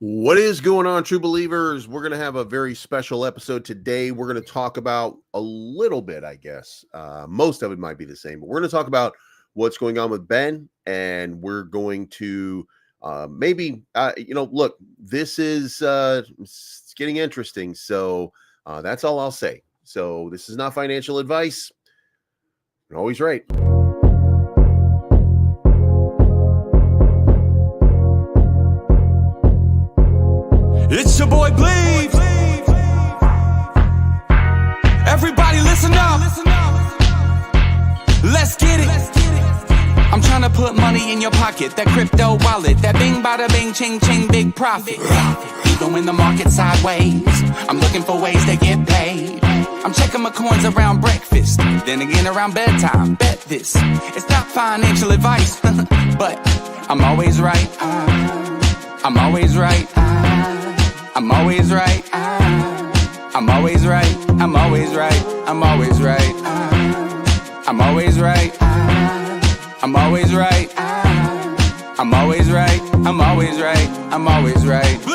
What is going on, true believers? We're going to have a very special episode today. We're going to talk about a little bit, I guess. Most of it might be the same, but we're going to talk about what's going on with Ben, and we're going to look, this is it's getting interesting. So that's all I'll say. So this is not financial advice. You're always right. It's your boy Bleed. Everybody listen up. Let's get it. I'm trying to put money in your pocket. That crypto wallet. That bing bada bing ching ching big profit. Even when the market's sideways, I'm looking for ways to get paid. I'm checking my coins around breakfast, then again around bedtime. Bet this, it's not financial advice, but I'm always right. I'm always right. I'm always right. I'm always right. I'm always right. I'm always right. I'm always right. I'm always right. I'm always right. I'm always right. I'm always right.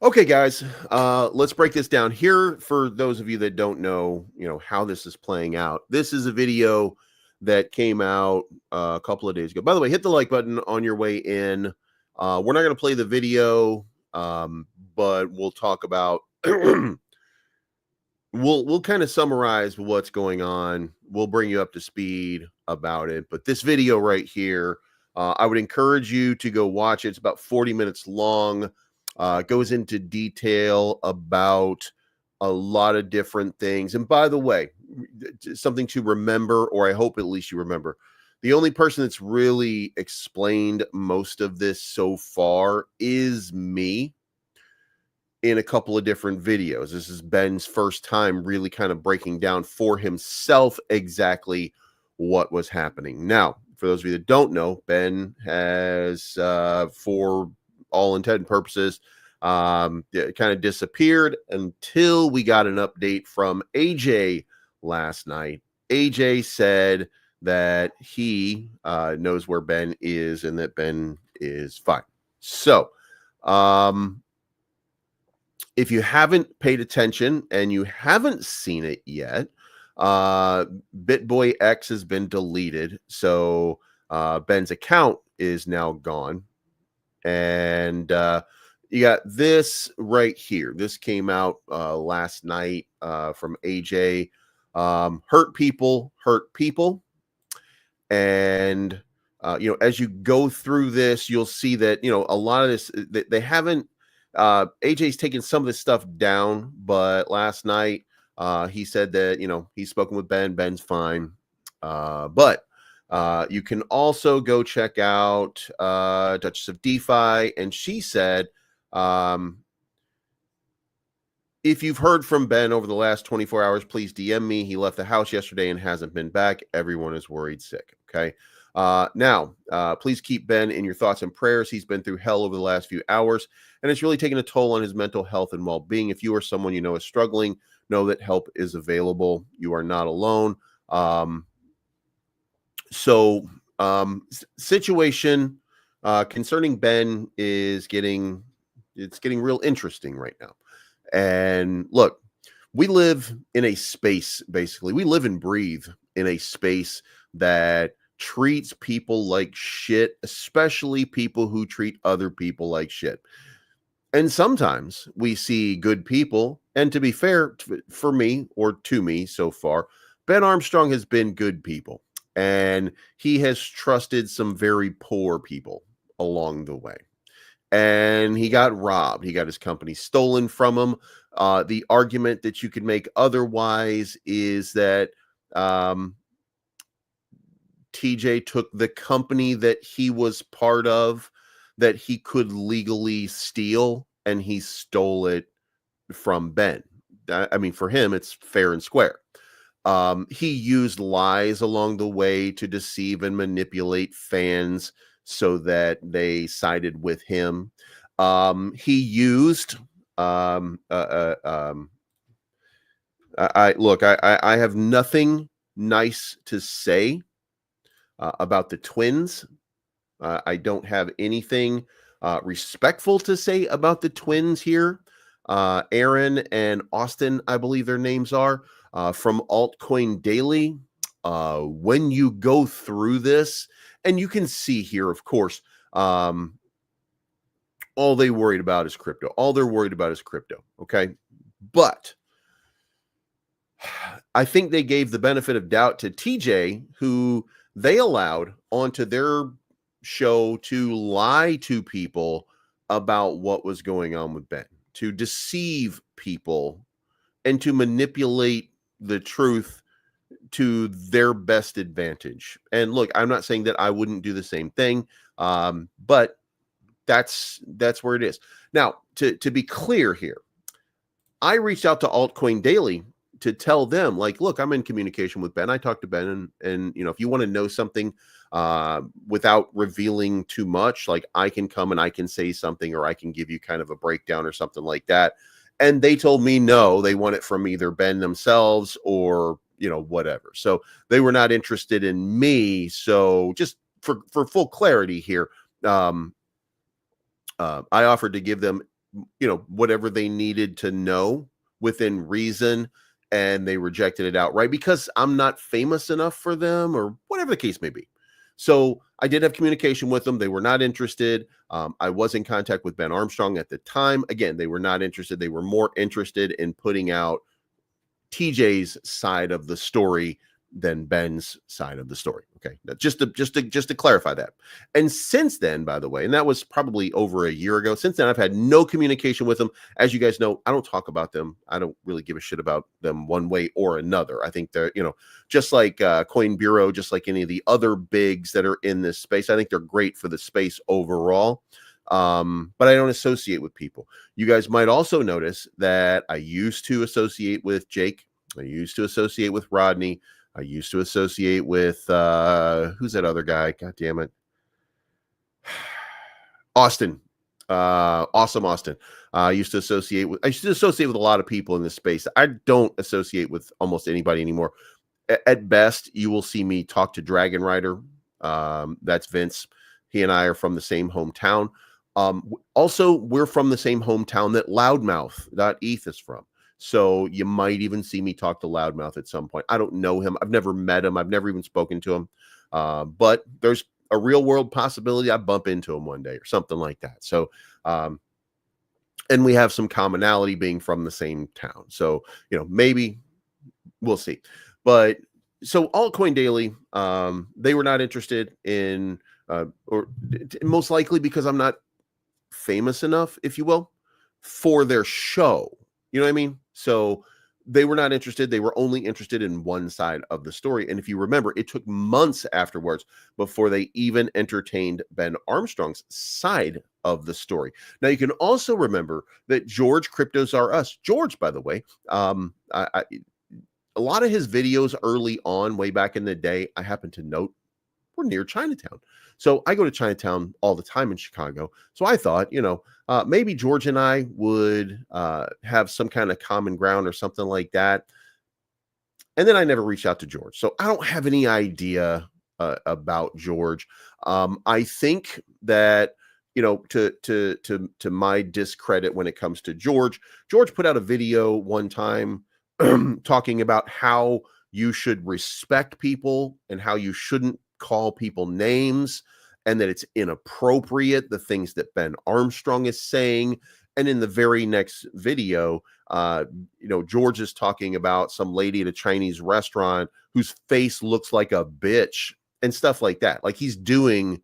Okay, guys, let's break this down here. For those of you that don't know, how this is playing out. This is a video that came out a couple of days ago. By the way, hit the like button on your way in. We're not going to play the video, but we'll talk about. we'll kind of summarize what's going on. We'll bring you up to speed about it. But this video right here, I would encourage you to go watch it. It's about 40 minutes long. Goes into detail about a lot of different things. And by the way, something to remember, or I hope at least you remember, the only person that's really explained most of this so far is me in a couple of different videos. This is Ben's first time really kind of breaking down for himself exactly what was happening. Now, for those of you that don't know, Ben has, for all intent and purposes, it kind of disappeared until we got an update from AJ last night. AJ said that he knows where Ben is and that Ben is fine. So, if you haven't paid attention and you haven't seen it yet, BitBoy X has been deleted. So Ben's account is now gone. And you got this right here. This came out last night from AJ. Hurt people hurt people. And, as you go through this, you'll see that, a lot of this, they haven't, AJ's taken some of this stuff down, but last night he said that, he's spoken with Ben. Ben's fine. But you can also go check out Duchess of DeFi, and she said, if you've heard from Ben over the last 24 hours, please DM me. He left the house yesterday and hasn't been back. Everyone is worried sick. Okay. Now, please keep Ben in your thoughts and prayers. He's been through hell over the last few hours, and it's really taken a toll on his mental health and well-being. If you or someone you know is struggling, know that help is available. You are not alone. Situation concerning Ben is getting real interesting right now. And look, we live in a space, basically. We live and breathe in a space that treats people like shit, especially people who treat other people like shit. And sometimes we see good people, and to be fair, for me, or to me so far, Ben Armstrong has been good people. And he has trusted some very poor people along the way. And he got robbed. He got his company stolen from him. The argument that you could make otherwise is that TJ took the company that he was part of that he could legally steal, and he stole it from Ben. I mean, for him, it's fair and square. He used lies along the way to deceive and manipulate fans so that they sided with him. He used I have nothing nice to say about the twins. I don't have anything respectful to say about the twins here. Aaron and Austin, I believe their names are, from Altcoin Daily. When you go through this, and you can see here, of course, all they worried about is crypto. All they're worried about is crypto. Okay. But I think they gave the benefit of doubt to TJ, who they allowed onto their show to lie to people about what was going on with Ben, to deceive people and to manipulate the truth to their best advantage. And look, I'm not saying that I wouldn't do the same thing, but that's where it is. Now, to be clear here, I reached out to Altcoin Daily to tell them, like, look, I'm in communication with Ben. I talked to Ben, and you know, if you want to know something without revealing too much, like, I can come and I can say something, or I can give you kind of a breakdown or something like that. And they told me no, they want it from either Ben themselves or, you know, whatever. So they were not interested in me. So just for full clarity here, I offered to give them, you know, whatever they needed to know within reason, and they rejected it outright because I'm not famous enough for them, or whatever the case may be. So I did have communication with them. They were not interested. I was in contact with Ben Armstrong at the time. Again, they were not interested. They were more interested in putting out TJ's side of the story than Ben's side of the story. Okay, just to clarify that. And since then, by the way, and that was probably over a year ago, since then I've had no communication with them. As you guys know, I don't talk about them. I don't really give a shit about them one way or another. I think they're, you know, just like Coin Bureau, just like any of the other bigs that are in this space, I think they're great for the space overall. But I don't associate with people. You guys might also notice that I used to associate with Jake. I used to associate with Rodney. I used to associate with who's that other guy? God damn it. Austin. Awesome Austin. I used to associate with a lot of people in this space. I don't associate with almost anybody anymore. At best, you will see me talk to Dragon Rider. That's Vince. He and I are from the same hometown. Also, we're from the same hometown that Loudmouth.eth is from. So you might even see me talk to Loudmouth at some point. I don't know him. I've never met him. I've never even spoken to him. But there's a real world possibility I bump into him one day or something like that. So, and we have some commonality being from the same town. So, you know, maybe we'll see. But so Altcoin Daily, they were not interested in, or most likely because I'm not famous enough, if you will, for their show. You know what I mean? So they were not interested. They were only interested in one side of the story. And if you remember, it took months afterwards before they even entertained Ben Armstrong's side of the story. Now, you can also remember that George, Cryptos Are Us. George, by the way, a lot of his videos early on, way back in the day, I happen to note, were near Chinatown. So I go to Chinatown all the time in Chicago. So I thought, you know, maybe George and I would have some kind of common ground or something like that. And then I never reached out to George. So I don't have any idea about George. I think that, you know, to my discredit when it comes to George put out a video one time talking about how you should respect people and how you shouldn't call people names, and that it's inappropriate, the things that Ben Armstrong is saying. And in the very next video, you know, George is talking about some lady at a Chinese restaurant whose face looks like a bitch and stuff like that. Like he's doing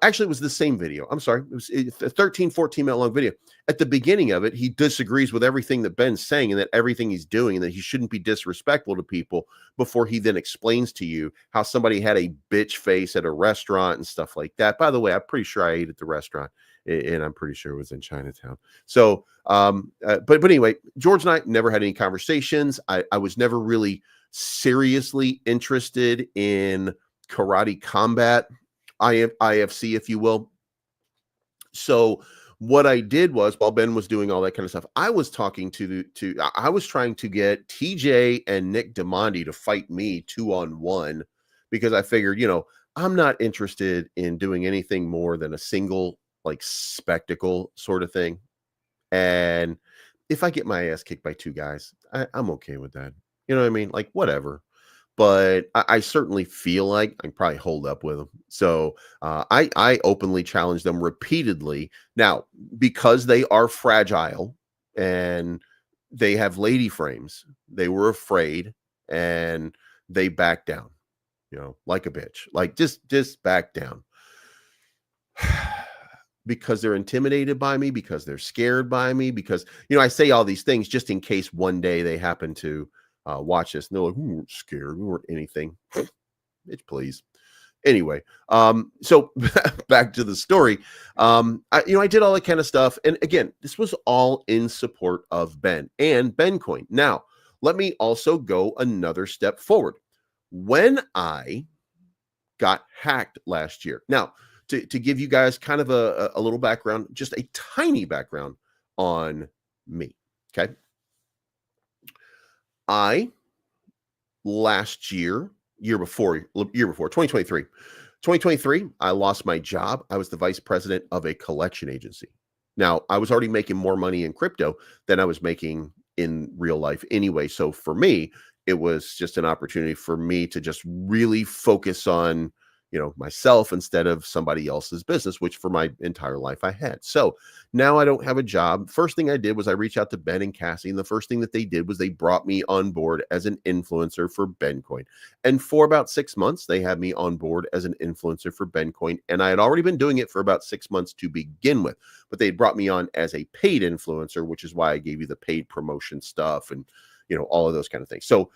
actually, it was the same video. I'm sorry. It was a 13, 14 minute long video. At the beginning of it, he disagrees with everything that Ben's saying and that everything he's doing, and that he shouldn't be disrespectful to people, before he then explains to you how somebody had a bitch face at a restaurant and stuff like that. By the way, I'm pretty sure I ate at the restaurant, and I'm pretty sure it was in Chinatown. So, but anyway, George and I never had any conversations. I was never really seriously interested in karate combat, IFC, if you will. So what I did was, while Ben was doing all that kind of stuff, I was talking I was trying to get TJ and Nick Demondi to fight me 2-on-1, because I figured, I'm not interested in doing anything more than a single like spectacle sort of thing. And if I get my ass kicked by two guys, I'm okay with that. You know what I mean? Like, whatever. But I certainly feel like I can probably hold up with them. So I openly challenge them repeatedly. Now, because they are fragile and they have lady frames, they were afraid and they backed down, like a bitch. Like, just back down. Because they're intimidated by me, because they're scared by me, because, I say all these things just in case one day they happen to watch this and they're like, we weren't scared, we weren't anything. Bitch, please. Anyway, so back to the story. I did all that kind of stuff. And again, this was all in support of Ben and BEN Coin. Now, let me also go another step forward. When I got hacked last year. Now, to give you guys kind of a little background, just a tiny background on me. Okay. I last year before 2023, I lost my job. I was the vice president of a collection agency. Now, I was already making more money in crypto than I was making in real life anyway. So for me, it was just an opportunity for me to just really focus on, myself instead of somebody else's business, which for my entire life I had. So now I don't have a job. First thing I did was I reached out to Ben and Cassie, and the first thing that they did was they brought me on board as an influencer for BEN Coin. And for about 6 months, they had me on board as an influencer for BEN Coin. And I had already been doing it for about 6 months to begin with, but they brought me on as a paid influencer, which is why I gave you the paid promotion stuff and, all of those kind of things. So,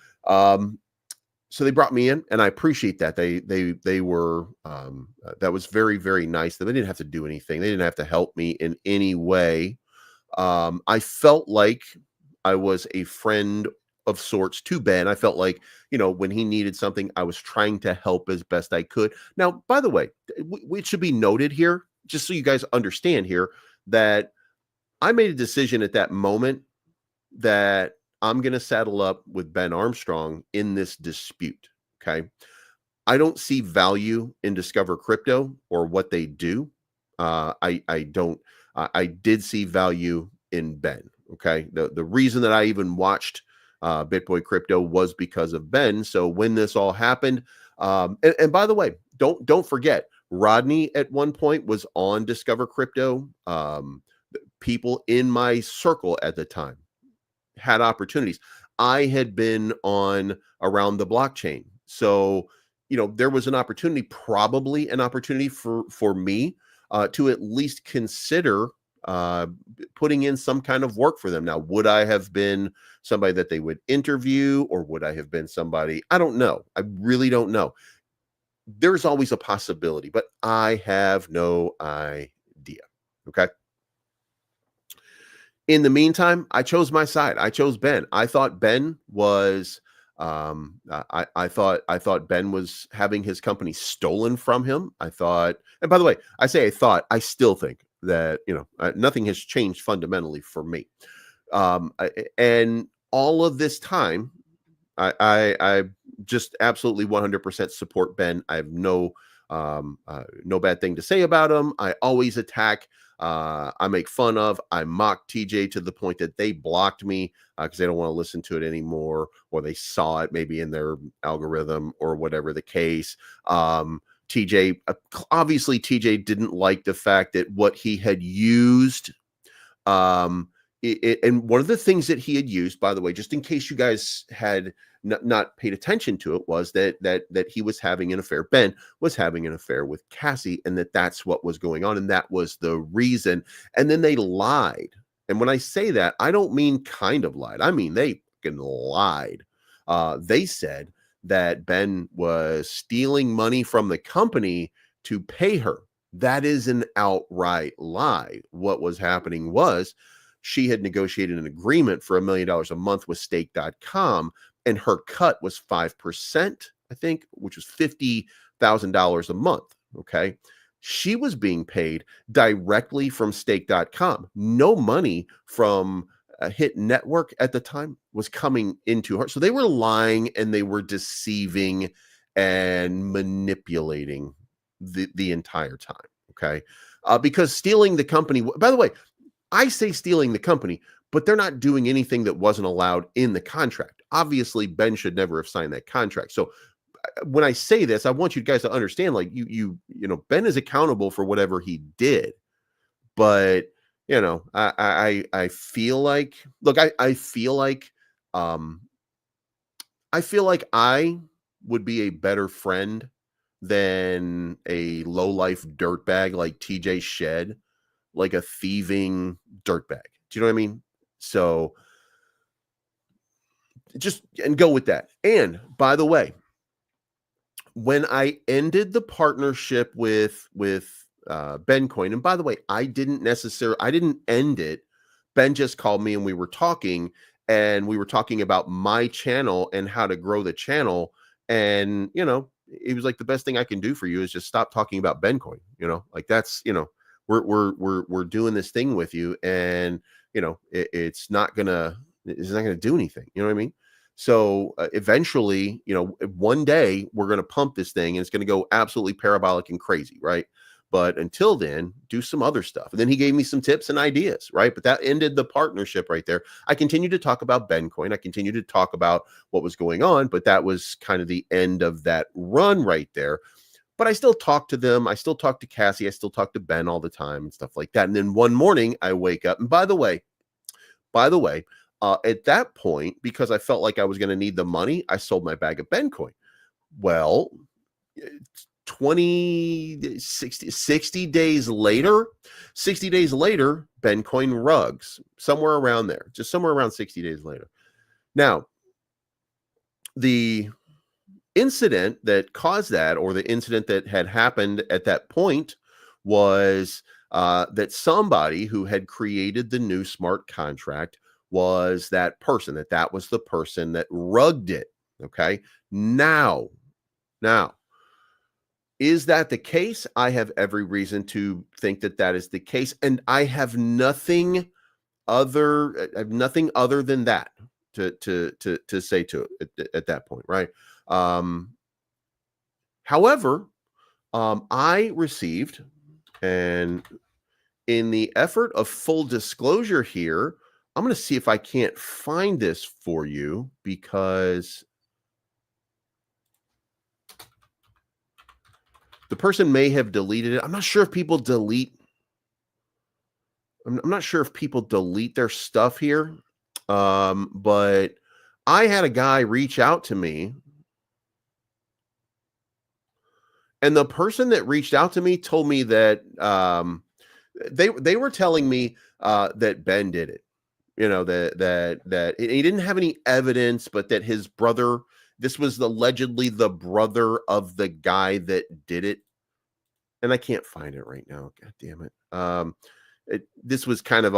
so they brought me in, and I appreciate that. They were that was very, very nice. They didn't have to do anything. They didn't have to help me in any way. I felt like I was a friend of sorts to Ben. I felt like, when he needed something, I was trying to help as best I could. Now, by the way, it should be noted here, just so you guys understand here, that I made a decision at that moment that I'm going to saddle up with Ben Armstrong in this dispute. Okay. I don't see value in Discover Crypto or what they do. I did see value in Ben. Okay. The reason that I even watched BitBoy Crypto was because of Ben. So when this all happened, and by the way, don't forget, Rodney at one point was on Discover Crypto. People in my circle at the time had opportunities. I had been on Around the Blockchain. So, there was probably an opportunity for me to at least consider putting in some kind of work for them. Now, would I have been somebody that they would interview, or would I have been somebody? I don't know. I really don't know. There's always a possibility, but I have no idea. Okay. In the meantime, I chose my side. I chose Ben. I thought Ben was I thought Ben was having his company stolen from him. I thought, and by the way, I still think that, nothing has changed fundamentally for me. And all of this time, I just absolutely 100% support Ben. I have no bad thing to say about him. I always attack. I make fun of, I mock TJ to the point that they blocked me because they don't want to listen to it anymore, or they saw it maybe in their algorithm or whatever the case. TJ, obviously TJ didn't like the fact that what he had used, and one of the things that he had used, by the way, just in case you guys had not paid attention to it, was that he was having an affair. Ben was having an affair with Cassie, and that's what was going on, and that was the reason. And then they lied. And when I say that, I don't mean kind of lied. I mean they fucking lied. They said that Ben was stealing money from the company to pay her. That is an outright lie. What was happening was she had negotiated an agreement for $1 million a month with stake.com, and her cut was 5%, I think, which was $50,000 a month. Okay. She was being paid directly from stake.com. No money from a Hit Network at the time was coming into her. So they were lying and they were deceiving and manipulating the entire time. Okay. Because stealing the company, by the way, I say stealing the company, but they're not doing anything that wasn't allowed in the contract. Obviously, Ben should never have signed that contract. So when I say this, I want you guys to understand, like you know, Ben is accountable for whatever he did, but you know, I feel like, look, I feel like, I feel like I would be a better friend than a low life dirtbag like TJ Shed, like a thieving dirtbag. Do you know what I mean? So just and go with that. And by the way, when I ended the partnership with Ben Coin, and by the way, I didn't end it. Ben just called me and we were talking about my channel and how to grow the channel. And you know, it was like, the best thing I can do for you is just stop talking about Ben Coin. You know, like that's, you know, we're doing this thing with you, and you know, it's not gonna do anything. You know what I mean? So eventually, you know, one day we're going to pump this thing and it's going to go absolutely parabolic and crazy, right? But until then, do some other stuff. And then he gave me some tips and ideas, right? But that ended the partnership right there. I continued to talk about Ben Coin. I continued to talk about what was going on, but that was kind of the end of that run right there. But I still talk to them. I still talk to Cassie. I still talk to Ben all the time and stuff like that. And then one morning I wake up, and by the way, at that point, because I felt like I was going to need the money, I sold my bag of Ben Coin. Well, 60 days later, Ben Coin rugs, somewhere around there, just somewhere around 60 days later. Now, the incident that caused that, or the incident that had happened at that point, was that somebody who had created the new smart contract was that person, that was the person that rugged it. Okay. Now, is that the case? I have every reason to think that is the case. And I have nothing other than that to say to it at that point. Right. However, I received, and in the effort of full disclosure here, I'm going to see if I can't find this for you, because the person may have deleted it. I'm not sure if people delete. I'm not sure if people delete their stuff here. But I had a guy reach out to me, and the person that reached out to me told me that they were telling me that Ben did it. You know, that he didn't have any evidence, but that his brother, this was allegedly the brother of the guy that did it. And I can't find it right now. God damn it. This was kind of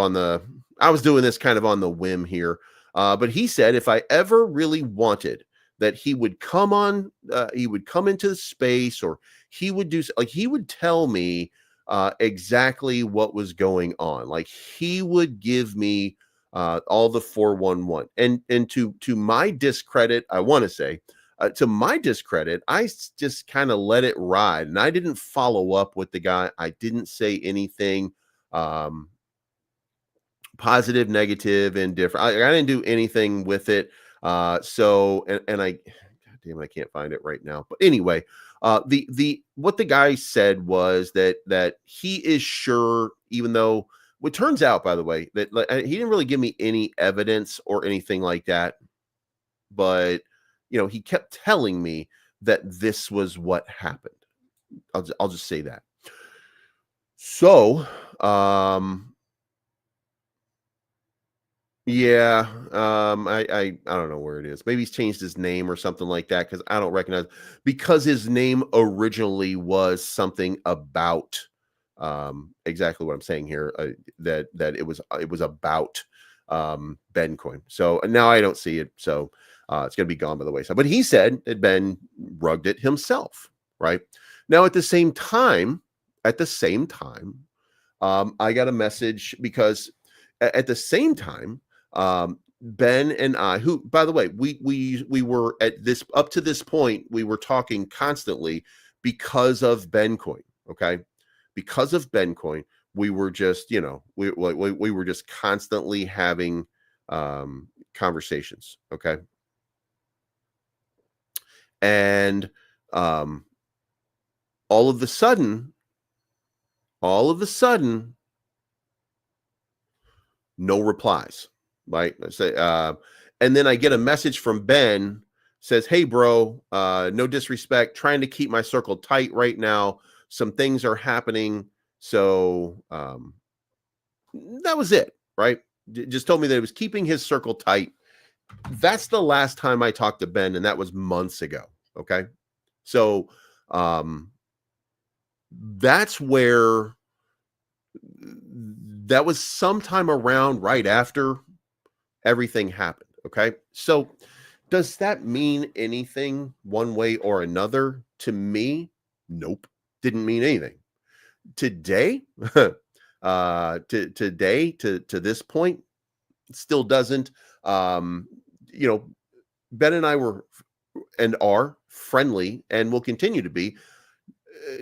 I was doing this kind of on the whim here. But he said, if I ever really wanted, that he would come into the space, or he would do, like, he would tell me exactly what was going on. Like, he would give me all the 411. And to my discredit, I want to say, to my discredit, I just kind of let it ride, and I didn't follow up with the guy. I didn't say anything positive, negative, indifferent. I didn't do anything with it. So I, God damn it, I can't find it right now. But anyway, what the guy said was that he is sure, even though, it turns out, by the way, that he didn't really give me any evidence or anything like that, but you know, he kept telling me that this was what happened. I'll just say that. So, yeah, I don't know where it is. Maybe he's changed his name or something like that, because I don't recognize, because his name originally was something about exactly what I'm saying here, that it was about Ben Coin. So now I don't see it. So it's going to be gone by the wayside. But he said that Ben rugged it himself, right? Now, at the same time, at the same time, I got a message because at the same time, Ben and I, who, by the way, we were at this up to this point, we were talking constantly because of Ben Coin. Okay, because of Ben Coin, we were just, we were just constantly having conversations. Okay, and all of a sudden, no replies. Right? I say, and then I get a message from Ben, says, "Hey, bro, no disrespect, trying to keep my circle tight right now. Some things are happening." So that was it, right? Just told me that he was keeping his circle tight. That's the last time I talked to Ben, and that was months ago. Okay, so that's where that was sometime around right after everything happened. Okay, so does that mean anything one way or another to me? Nope, didn't mean anything. Today, to this point, still doesn't. Ben and I were and are friendly and will continue to be,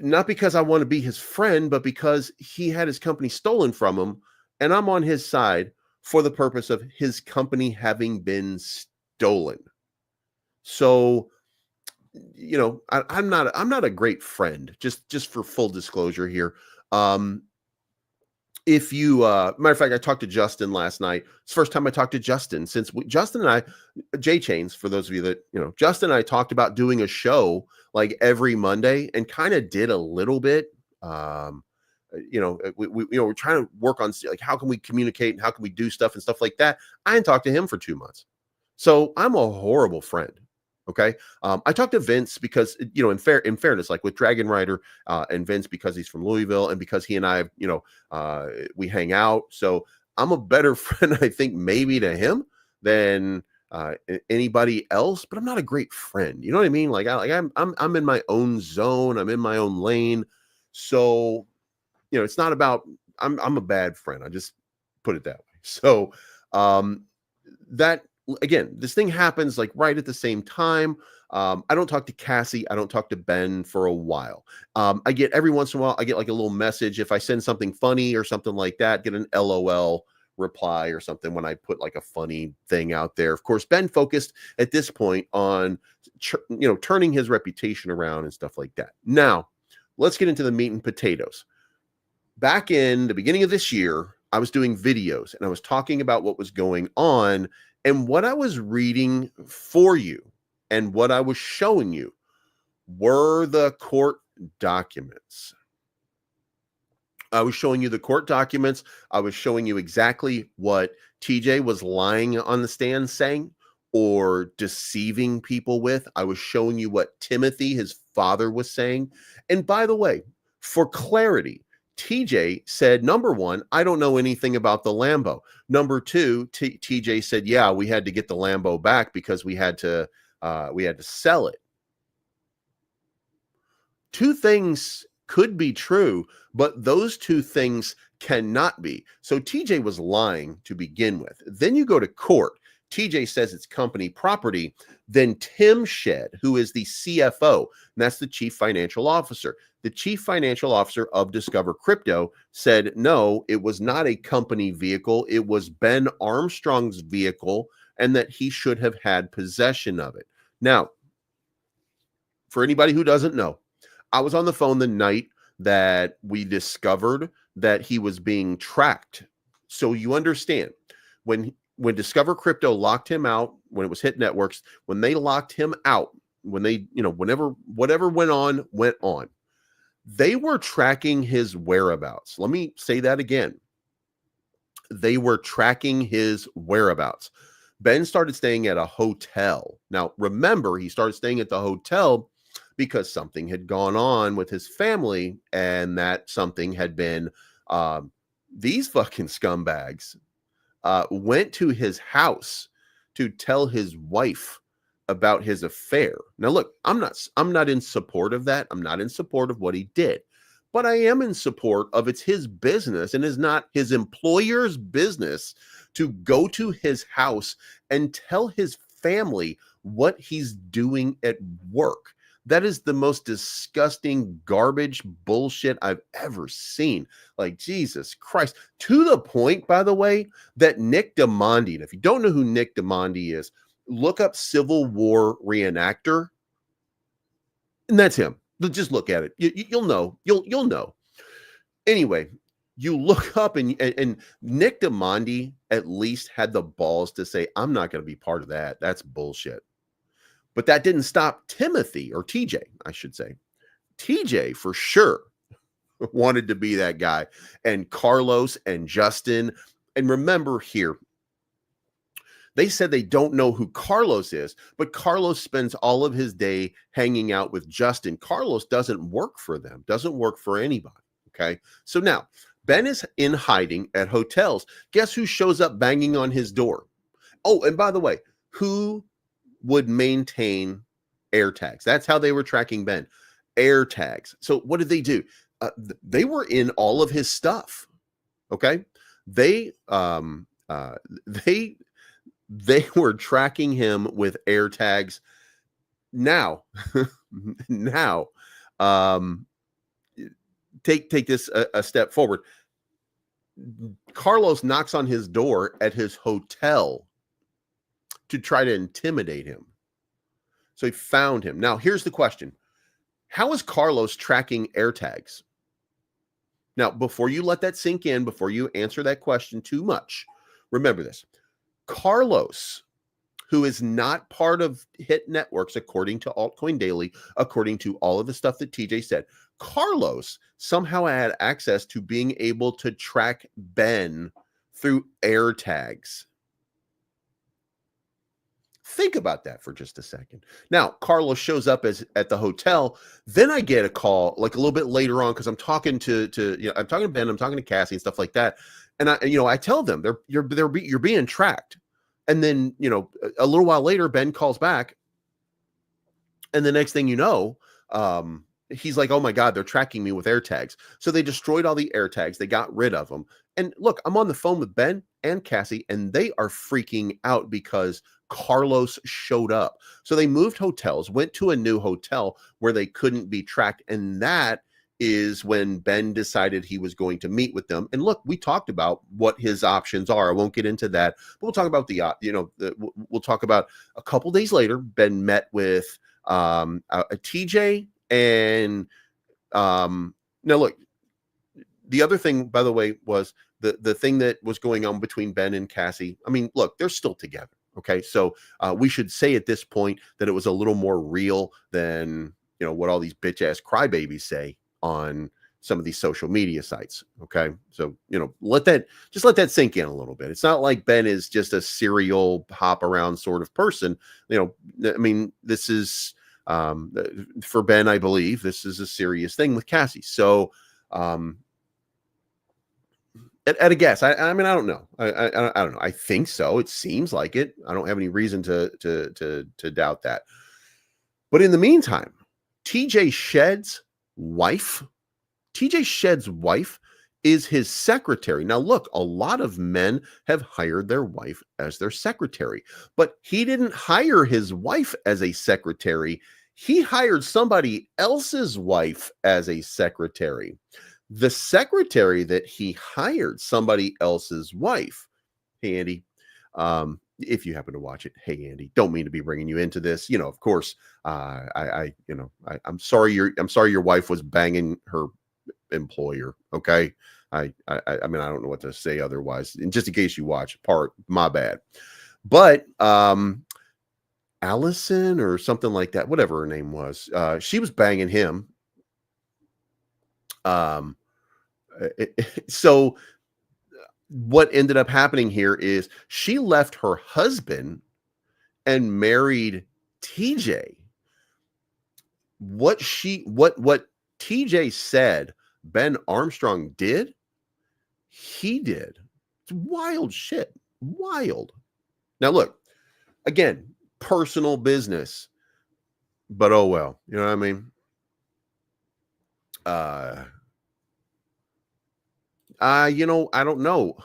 not because I want to be his friend, but because he had his company stolen from him, and I'm on his side for the purpose of his company having been stolen. So, I'm not a great friend. Just for full disclosure here. If you matter of fact, I talked to Justin last night. It's the first time I talked to Justin since Justin and I, J Chains, for those of you that Justin and I talked about doing a show like every Monday, and kind of did a little bit. We're trying to work on like how can we communicate and how can we do stuff and stuff like that. I didn't talk to him for 2 months, so I'm a horrible friend. Okay. I talked to Vince because, in fairness, like with Dragon Rider and Vince, because he's from Louisville and because he and I, we hang out. So I'm a better friend, I think, maybe to him than anybody else, but I'm not a great friend. You know what I mean? Like I'm in my own zone. I'm in my own lane. So, it's not about, I'm a bad friend. I just put it that way. So, that, again, this thing happens like right at the same time. I don't talk to Cassie. I don't talk to Ben for a while. I get every once in a while, I get like a little message. If I send something funny or something like that, get an LOL reply or something when I put like a funny thing out there. Of course, Ben focused at this point on, turning his reputation around and stuff like that. Now, let's get into the meat and potatoes. Back in the beginning of this year, I was doing videos and I was talking about what was going on. And what I was reading for you and what I was showing you were the court documents. I was showing you the court documents. I was showing you exactly what TJ was lying on the stand saying or deceiving people with. I was showing you what Timothy, his father, was saying. And by the way, for clarity, TJ said, number one, I don't know anything about the Lambo. Number two, TJ said, yeah, we had to get the Lambo back because we had to sell it. Two things could be true, but those two things cannot be. So TJ was lying to begin with. Then you go to court. TJ says it's company property. Then Tim Shed, who is the CFO, and that's the chief financial officer. The chief financial officer of Discover Crypto said, no, it was not a company vehicle. It was Ben Armstrong's vehicle, and that he should have had possession of it. Now, for anybody who doesn't know, I was on the phone the night that we discovered that he was being tracked. So you understand, when Discover Crypto locked him out, when it was Hit Networks, when they locked him out, when they, whatever went on, they were tracking his whereabouts. Let me say that again. They were tracking his whereabouts. Ben started staying at a hotel. Now, remember, he started staying at the hotel because something had gone on with his family, and that something had been, these fucking scumbags went to his house to tell his wife about his affair. Now, look, I'm not in support of that. I'm not in support of what he did. but I am in support of it's his business and is not his employer's business to go to his house and tell his family what he's doing at work. That is the most disgusting garbage bullshit I've ever seen. Like, Jesus Christ. To the point, by the way, that Nick Diamandi, and if you don't know who Nick Diamandi is, look up Civil War reenactor, and that's him. Just look at it. You'll know. You'll know. Anyway, you look up and Nick Diamandi at least had the balls to say, I'm not going to be part of that. That's bullshit. But that didn't stop Timothy, or TJ, I should say. TJ for sure wanted to be that guy. And Carlos and Justin. And remember here, they said they don't know who Carlos is, but Carlos spends all of his day hanging out with Justin. Carlos doesn't work for them, doesn't work for anybody. Okay. So now Ben is in hiding at hotels. Guess who shows up banging on his door? Oh, and by the way, who would maintain air tags? That's how they were tracking Ben. Air tags. So what did they do? They were in all of his stuff. Okay. They were tracking him with air tags. Now, take this a step forward. Carlos knocks on his door at his hotel to try to intimidate him. So he found him. Now, here's the question. How is Carlos tracking air tags? Now, before you let that sink in, before you answer that question too much, remember this. Carlos, who is not part of Hit Networks, according to Altcoin Daily, according to all of the stuff that TJ said, Carlos somehow had access to being able to track Ben through air tags. Think about that for just a second. Now, Carlos shows up at the hotel. Then I get a call like a little bit later on because I'm talking to I'm talking to Ben, I'm talking to Cassie and stuff like that. And I tell them you're being tracked. And then, a little while later, Ben calls back. And the next thing you know, he's like, oh my God, they're tracking me with air tags. So they destroyed all the air tags. They got rid of them. And look, I'm on the phone with Ben and Cassie, and they are freaking out because Carlos showed up. So they moved hotels, went to a new hotel where they couldn't be tracked. And that is when Ben decided he was going to meet with them. And look, we talked about what his options are. I won't get into that, but we'll talk about we'll talk about a couple days later. Ben met with a TJ and now look, the other thing, by the way, was the thing that was going on between Ben and Cassie. I mean, look, they're still together. Okay. So we should say at this point that it was a little more real than, what all these bitch ass crybabies say on some of these social media sites. Okay. So, let that sink in a little bit. It's not like Ben is just a serial hop around sort of person. I mean, this is, for Ben, I believe this is a serious thing with Cassie. So, at a guess, I mean, I don't know. I don't know. I think so. It seems like it. I don't have any reason to doubt that. But in the meantime, TJ Shedd's wife is his secretary. Now, look, a lot of men have hired their wife as their secretary, but he didn't hire his wife as a secretary. He hired somebody else's wife as a secretary. The secretary that he hired, somebody else's wife. Hey, Andy, if you happen to watch it, hey, Andy, don't mean to be bringing you into this. Of course, I'm sorry your wife was banging her employer. Okay. I mean, I don't know what to say otherwise. And just in case you watch my bad. But, Allison or something like that, whatever her name was, she was banging him. So what ended up happening here is she left her husband and married TJ. What TJ said Ben Armstrong did, he did. It's wild shit. Wild. Now look, again, personal business, but oh well, you know what I mean? I don't know.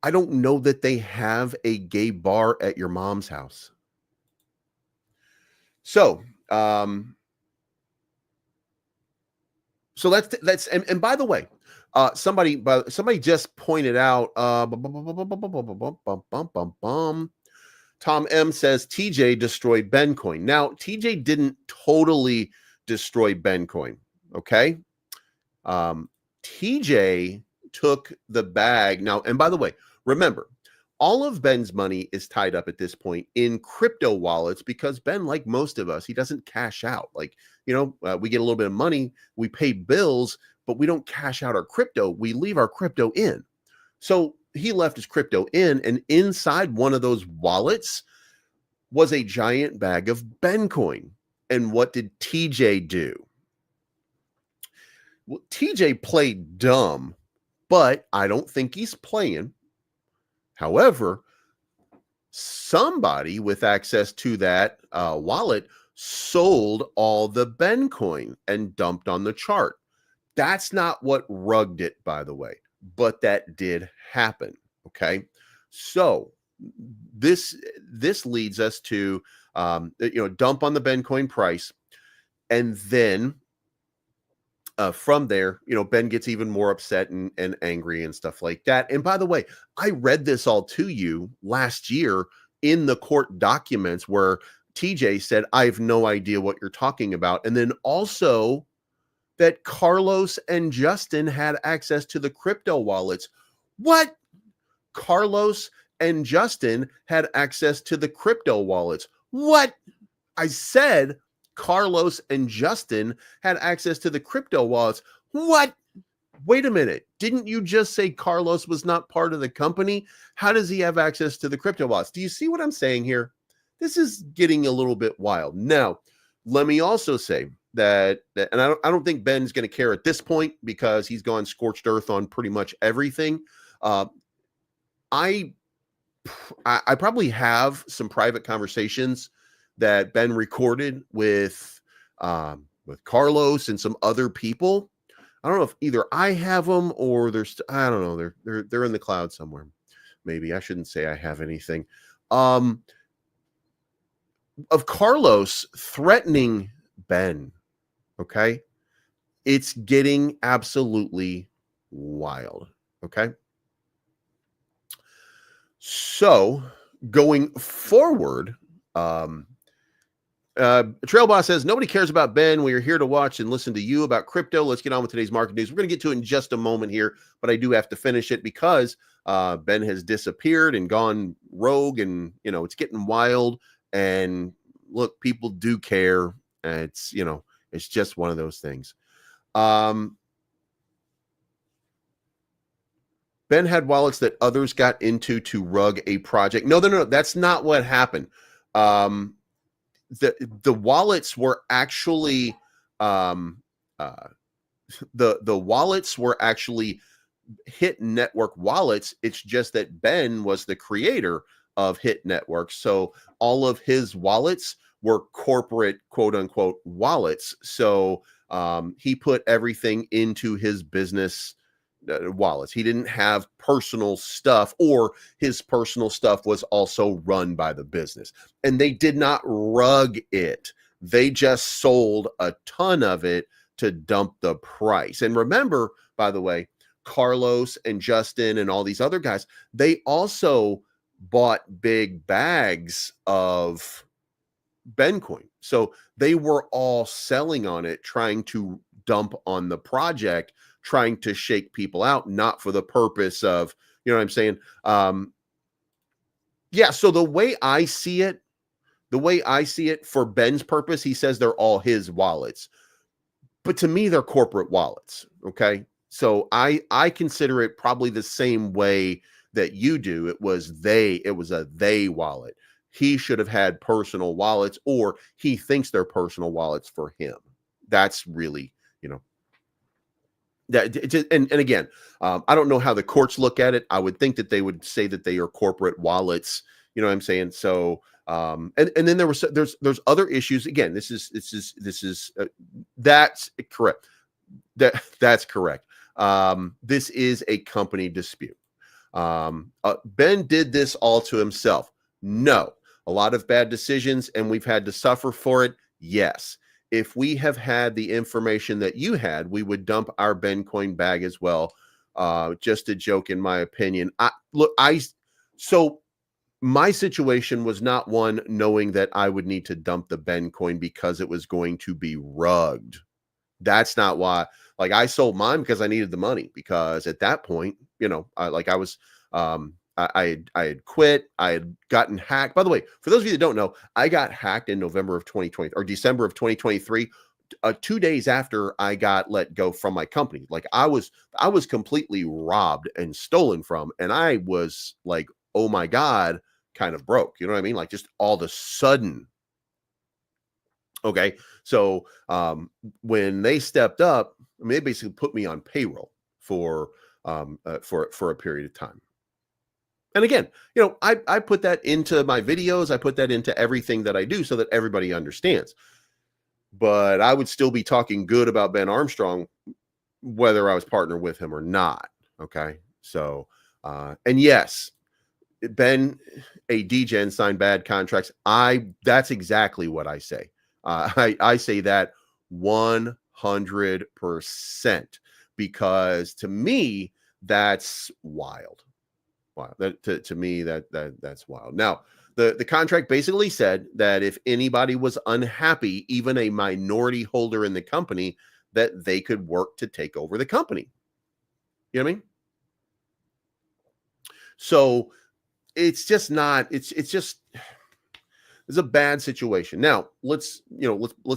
I don't know that they have a gay bar at your mom's house. So, so that's and by the way, somebody just pointed out. Tom M says TJ destroyed Ben Coin. Now TJ didn't totally destroy Ben Coin. Okay, TJ took the bag now. And by the way, remember, all of Ben's money is tied up at this point in crypto wallets because Ben, like most of us, he doesn't cash out. Like, we get a little bit of money, we pay bills, but we don't cash out our crypto. We leave our crypto in. So he left his crypto in, and inside one of those wallets was a giant bag of Ben Coin. And what did TJ do? Well, TJ played dumb, but I don't think he's playing. However, somebody with access to that wallet sold all the Ben Coin and dumped on the chart. That's not what rugged it, by the way, but that did happen. Okay, so this leads us to dump on the Ben Coin price, and then from there, Ben gets even more upset and angry and stuff like that. And by the way, I read this all to you last year in the court documents where TJ said, I have no idea what you're talking about. And then also that Carlos and Justin had access to the crypto wallets. What? Carlos and Justin had access to the crypto wallets. What? I said Carlos and Justin had access to the crypto wallets. What? Wait a minute. Didn't you just say Carlos was not part of the company? How does he have access to the crypto wallets? Do you see what I'm saying here? This is getting a little bit wild. Now, let me also say that and I don't think Ben's going to care at this point because he's gone scorched earth on pretty much everything. I probably have some private conversations that Ben recorded with Carlos and some other people. I don't know if either I have them or I don't know. They're in the cloud somewhere. Maybe I shouldn't say I have anything. Of Carlos threatening Ben. Okay. It's getting absolutely wild. Okay. So going forward, Trail Boss says, nobody cares about Ben. We are here to watch and listen to you about crypto. Let's get on with today's market news. We're going to get to it in just a moment here, but I do have to finish it because Ben has disappeared and gone rogue, and, it's getting wild. And look, people do care. It's just one of those things. Ben had wallets that others got into to rug a project. No. That's not what happened. The wallets were actually the wallets were actually Hit Network wallets. It's just that Ben was the creator of Hit Network, so all of his wallets were corporate quote unquote wallets. So he put everything into his business wallets. He didn't have personal stuff, or his personal stuff was also run by the business, and they did not rug it. They just sold a ton of it to dump the price. And remember, by the way, Carlos and Justin and all these other guys, they also bought big bags of Ben Coin. So they were all selling on it, trying to dump on the project, trying to shake people out, not for the purpose of, you know what I'm saying? Yeah. So the way I see it for Ben's purpose, he says they're all his wallets, but to me, they're corporate wallets. Okay. So I consider it probably the same way that you do. It was a they wallet. He should have had personal wallets, or he thinks they're personal wallets for him. That's really, that. And again, I don't know how the courts look at it. I would think that they would say that they are corporate wallets. You know what I'm saying? So, and then there's other issues. Again, that's correct. That's correct. This is a company dispute. Ben did this all to himself. No. A lot of bad decisions, and we've had to suffer for it. Yes. If we have had the information that you had, we would dump our Ben Coin bag as well. Just a joke, in my opinion. So my situation was not one knowing that I would need to dump the Ben Coin because it was going to be rugged. That's not why. Like, I sold mine because I needed the money, because at that point, I had quit. I had gotten hacked. By the way, for those of you that don't know, I got hacked in November of 2020 or December of 2023. 2 days after I got let go from my company. Like, I was completely robbed and stolen from, and I was like, oh my God, kind of broke. You know what I mean? Like, just all of a sudden. Okay. So when they stepped up, I mean, they basically put me on payroll for a period of time. And again, I put that into my videos. I put that into everything that I do so that everybody understands. But I would still be talking good about Ben Armstrong, whether I was partnered with him or not. Okay. So, and yes, Ben, a DGen signed bad contracts. That's exactly what I say. I say that 100%, because to me, that's wild. Wow. To me, that's wild. Now, the contract basically said that if anybody was unhappy, even a minority holder in the company, that they could work to take over the company. You know what I mean? So it's just not, it's a bad situation. Now, let's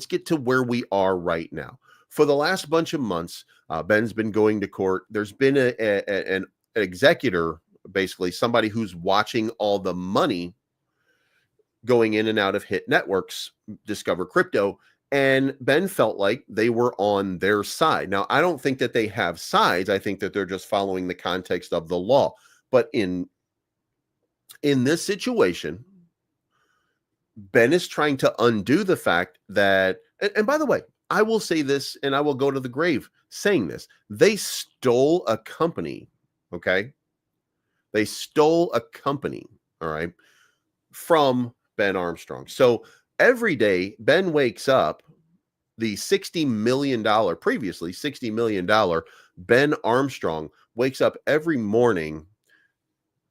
get to where we are right now. For the last bunch of months, Ben's been going to court. There's been an executor, basically somebody who's watching all the money going in and out of hit networks, Discover Crypto, and Ben felt like they were on their side. Now, I don't think that they have sides. I think that they're just following the context of the law. But in this situation, Ben is trying to undo the fact that, and by the way, I will say this, and I will go to the grave saying this: they stole a company. Okay. They stole a company, all right, from Ben Armstrong. So every day, Ben wakes up, the previously $60 million Ben Armstrong wakes up every morning,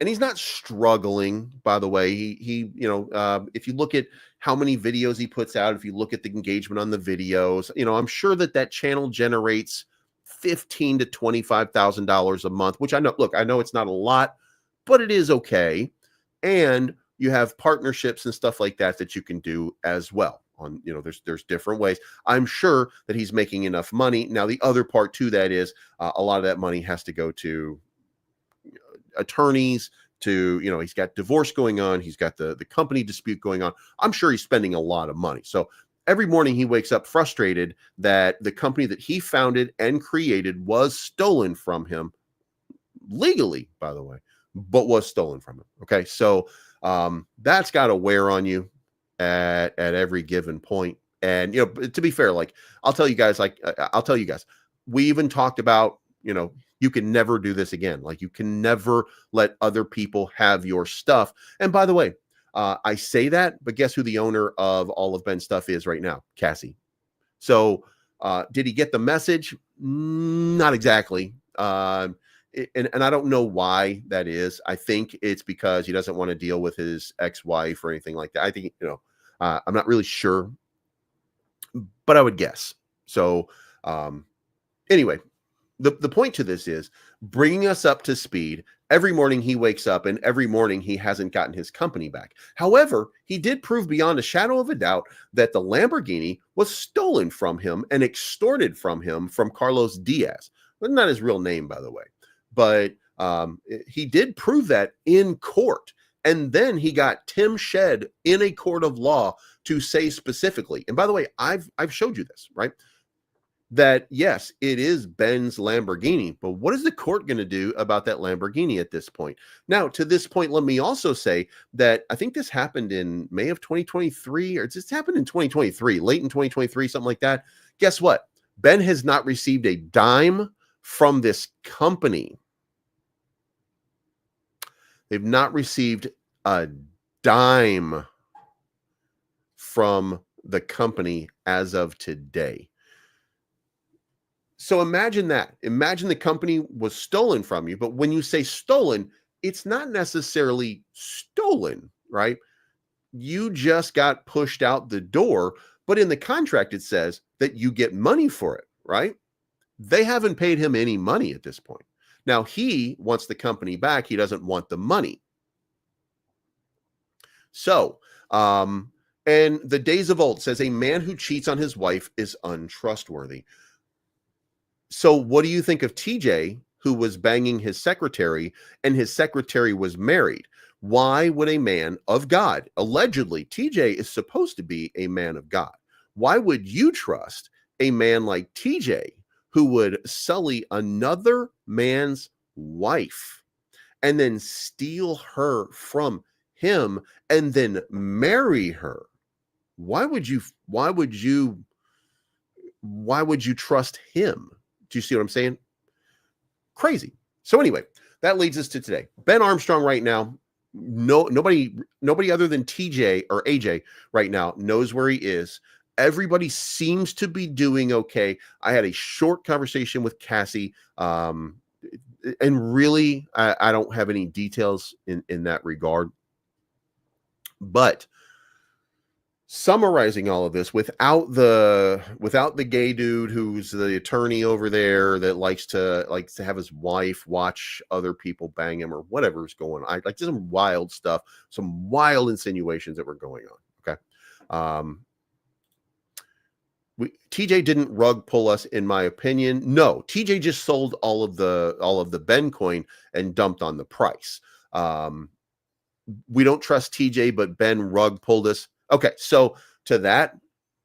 and he's not struggling, by the way. If you look at how many videos he puts out, if you look at the engagement on the videos, I'm sure that channel generates $15,000 to $25,000 a month, which I know it's not a lot, but it is okay. And you have partnerships and stuff like that you can do as well. There's different ways. I'm sure that he's making enough money. Now, the other part to that is a lot of that money has to go to attorneys, he's got divorce going on. He's got the company dispute going on. I'm sure he's spending a lot of money. So every morning he wakes up frustrated that the company that he founded and created was stolen from him, legally, by the way, but was stolen from him. Okay. So that's got to wear on you at every given point. And, to be fair, I'll tell you guys, we even talked about, you can never do this again. Like, you can never let other people have your stuff. And by the way, I say that, but guess who the owner of all of Ben's stuff is right now? Cassie. So did he get the message? Not exactly. And I don't know why that is. I think it's because he doesn't want to deal with his ex-wife or anything like that. I think, I'm not really sure, but I would guess. So anyway, the point to this is bringing us up to speed. Every morning he wakes up, and every morning he hasn't gotten his company back. However, he did prove beyond a shadow of a doubt that the Lamborghini was stolen from him and extorted from him from Carlos Diaz. Well, not his real name, by the way. But he did prove that in court. And then he got Tim Shedd in a court of law to say specifically, and by the way, I've showed you this, right? That yes, it is Ben's Lamborghini, but what is the court going to do about that Lamborghini at this point? Now, to this point, let me also say that I think this happened in May of 2023, or this happened in 2023, late in 2023, something like that. Guess what? Ben has not received a dime from this company. They've not received a dime from the company as of today. So imagine that. Imagine the company was stolen from you. But when you say stolen, it's not necessarily stolen, right? You just got pushed out the door. But in the contract, it says that you get money for it, right? They haven't paid him any money at this point. Now, he wants the company back. He doesn't want the money. So, and the days of old says a man who cheats on his wife is untrustworthy. So what do you think of TJ, who was banging his secretary, and his secretary was married? Why would a man of God, allegedly, TJ is supposed to be a man of God. Why would you trust a man like TJ who would sully another man's wife and then steal her from him and then marry her? Why would you trust him? Do you see what I'm saying? Crazy. So anyway, that leads us to today. Ben Armstrong right now, nobody other than TJ or AJ right now knows where he is. Everybody seems to be doing okay. I had a short conversation with Cassie, and really, I don't have any details in that regard. But summarizing all of this without the gay dude who's the attorney over there that likes to have his wife watch other people bang him or whatever's going on. Like some wild stuff, some wild insinuations that were going on. Okay. TJ didn't rug pull us, in my opinion. No, TJ just sold all of the Ben coin and dumped on the price. We don't trust TJ, but Ben rug pulled us. Okay, so to that,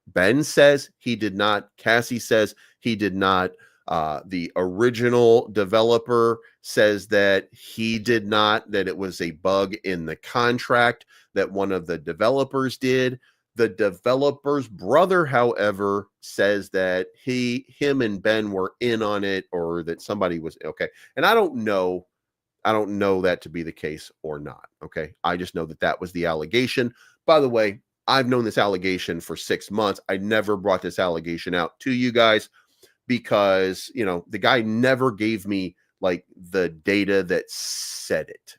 Ben says he did not. Cassie says he did not. The original developer says that he did not, that it was a bug in the contract that one of the developers did. The developer's brother, however, says that him and Ben were in on it, or that somebody was okay. And I don't know that to be the case or not. Okay. I just know that that was the allegation. By the way, I've known this allegation for 6 months. I never brought this allegation out to you guys because, the guy never gave me like the data that said it.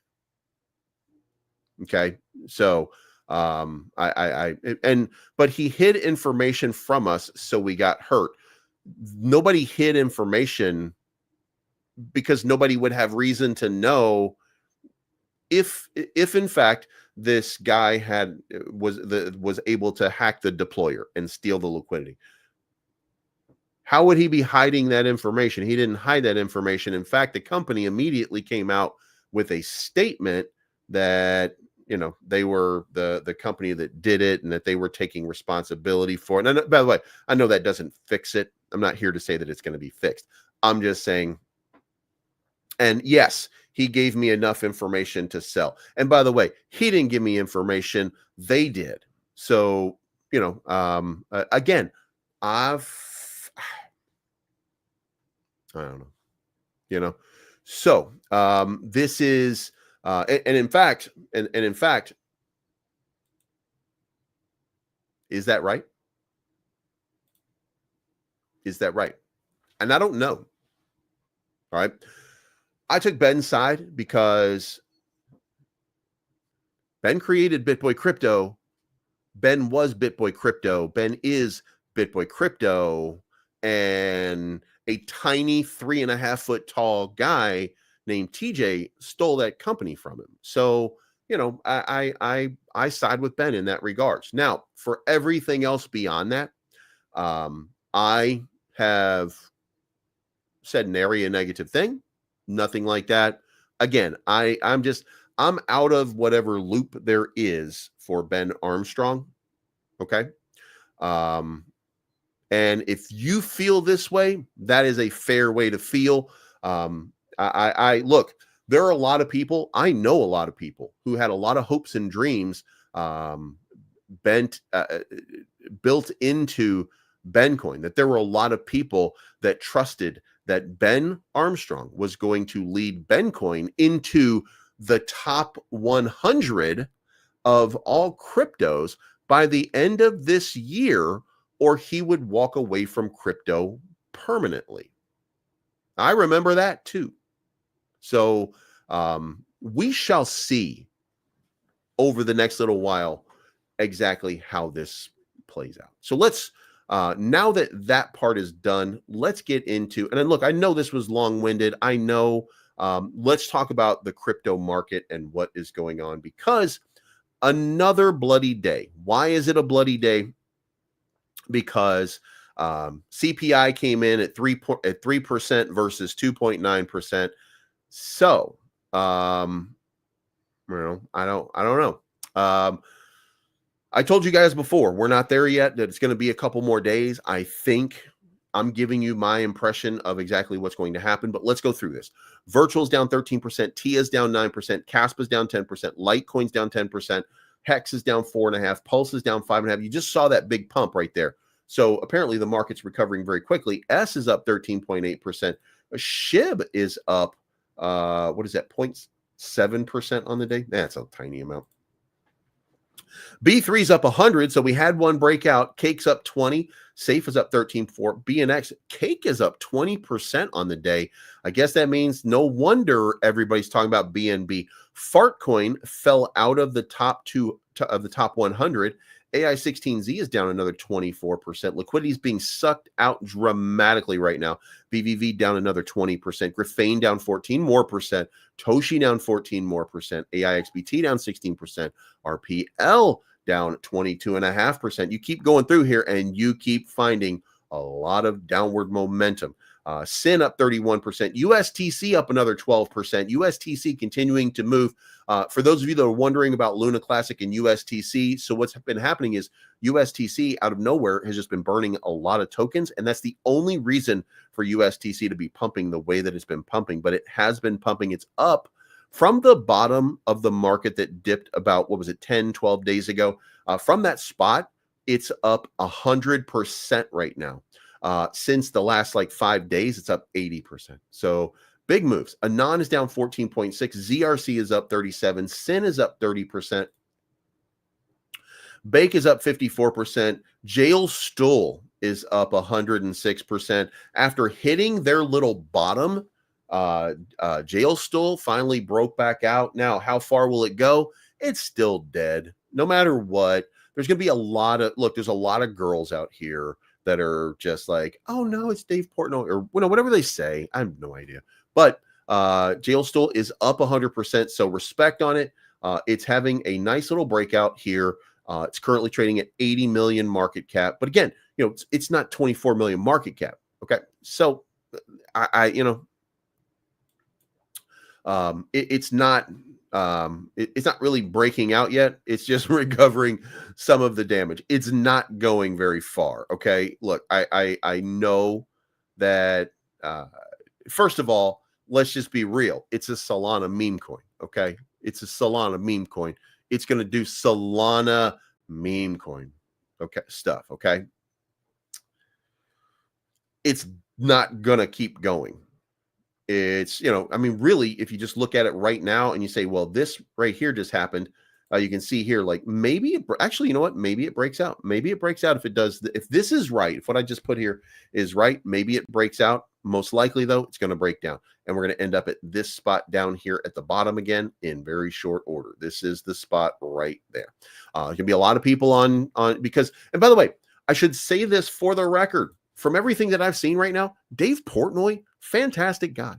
Okay. So, but he hid information from us. So we got hurt. Nobody hid information because nobody would have reason to know if in fact this guy was able to hack the deployer and steal the liquidity. How would he be hiding that information? He didn't hide that information. In fact, the company immediately came out with a statement that they were the company that did it and that they were taking responsibility for it. And by the way, I know that doesn't fix it. I'm not here to say that it's going to be fixed. I'm just saying. And yes, he gave me enough information to sell. And by the way, he didn't give me information. They did. So, again, I don't know, so, this is, and in fact, is that right? Is that right? And I don't know. All right. I took Ben's side because Ben created BitBoy Crypto. Ben was BitBoy Crypto. Ben is BitBoy Crypto. And a tiny 3.5 foot tall guy named TJ stole that company from him. So, I side with Ben in that regards. Now, for everything else beyond that, I have said nary a negative thing. Nothing like that. Again, I'm out of whatever loop there is for Ben Armstrong. Okay. And if you feel this way, that is a fair way to feel. I look, there are a lot of people, I know a lot of people who had a lot of hopes and dreams built into Ben Coin, that there were a lot of people that trusted that Ben Armstrong was going to lead BEN Coin into the top 100 of all cryptos by the end of this year, or he would walk away from crypto permanently. I remember that too. So we shall see over the next little while exactly how this plays out. So let's now that that part is done, let's get into, and then look, I know this was long-winded. I know, let's talk about the crypto market and what is going on, because another bloody day. Why is it a bloody day? Because CPI came in at 3% versus 2.9%. So, I don't know. I told you guys before, we're not there yet, that it's going to be a couple more days. I think I'm giving you my impression of exactly what's going to happen, but let's go through this. Virtual's down 13%, TIA's down 9%, Caspa's down 10%, Litecoin's down 10%, Hex is down 4.5%, Pulse is down 5.5%. You just saw that big pump right there. So apparently the market's recovering very quickly. S is up 13.8%. SHIB is up, what is that, 0.7% on the day? That's a tiny amount. B3 is up 100, so we had one breakout. Cake's up 20. Safe is up 13.4. BNX, Cake is up 20% on the day. I guess that means no wonder everybody's talking about BNB. Fartcoin fell out of the top top 100. AI16Z is down another 24%. Liquidity is being sucked out dramatically right now. BVV down another 20%. Graphane down 14 more percent. Toshi down 14 more percent. AIXBT down 16%. RPL down 22.5%. You keep going through here and you keep finding a lot of downward momentum. SIN up 31%. USTC up another 12%. USTC continuing to move. For those of you that are wondering about Luna Classic and USTC, so what's been happening is USTC out of nowhere has just been burning a lot of tokens, and that's the only reason for USTC to be pumping the way that it's been pumping, but it has been pumping. It's up from the bottom of the market that dipped about, 10, 12 days ago. From that spot, it's up 100% right now. Since the last 5 days, it's up 80%. So big moves. Anon is down 14.6. ZRC is up 37. SIN is up 30%. Bake is up 54%. Jail Stool is up 106%. After hitting their little bottom, Jail Stool finally broke back out. Now, how far will it go? It's still dead. No matter what, there's going to be a lot of, there's a lot of girls out here that are just like, oh no, it's Dave Portnoy, or whatever they say. I have no idea. But Jail Stool is up 100%, so respect on it. It's having a nice little breakout here. It's currently trading at 80 million market cap. But again, it's not 24 million market cap. Okay, so it's not really breaking out yet. It's just recovering some of the damage. It's not going very far. Okay, look, I know that. First of all, let's just be real. It's a Solana meme coin. Okay, it's a Solana meme coin. It's going to do Solana meme coin. Okay, stuff. Okay, it's not going to keep going. It's, really, if you just look at it right now and you say, well, this right here just happened, you can see here, maybe actually, you know what? Maybe it breaks out. Maybe it breaks out if it does. If this is right, if what I just put here is right, maybe it breaks out. Most likely, though, it's going to break down. And we're going to end up at this spot down here at the bottom again in very short order. This is the spot right there. There's going to be a lot of people on because, and by the way, I should say this for the record. From everything that I've seen right now, Dave Portnoy, fantastic guy.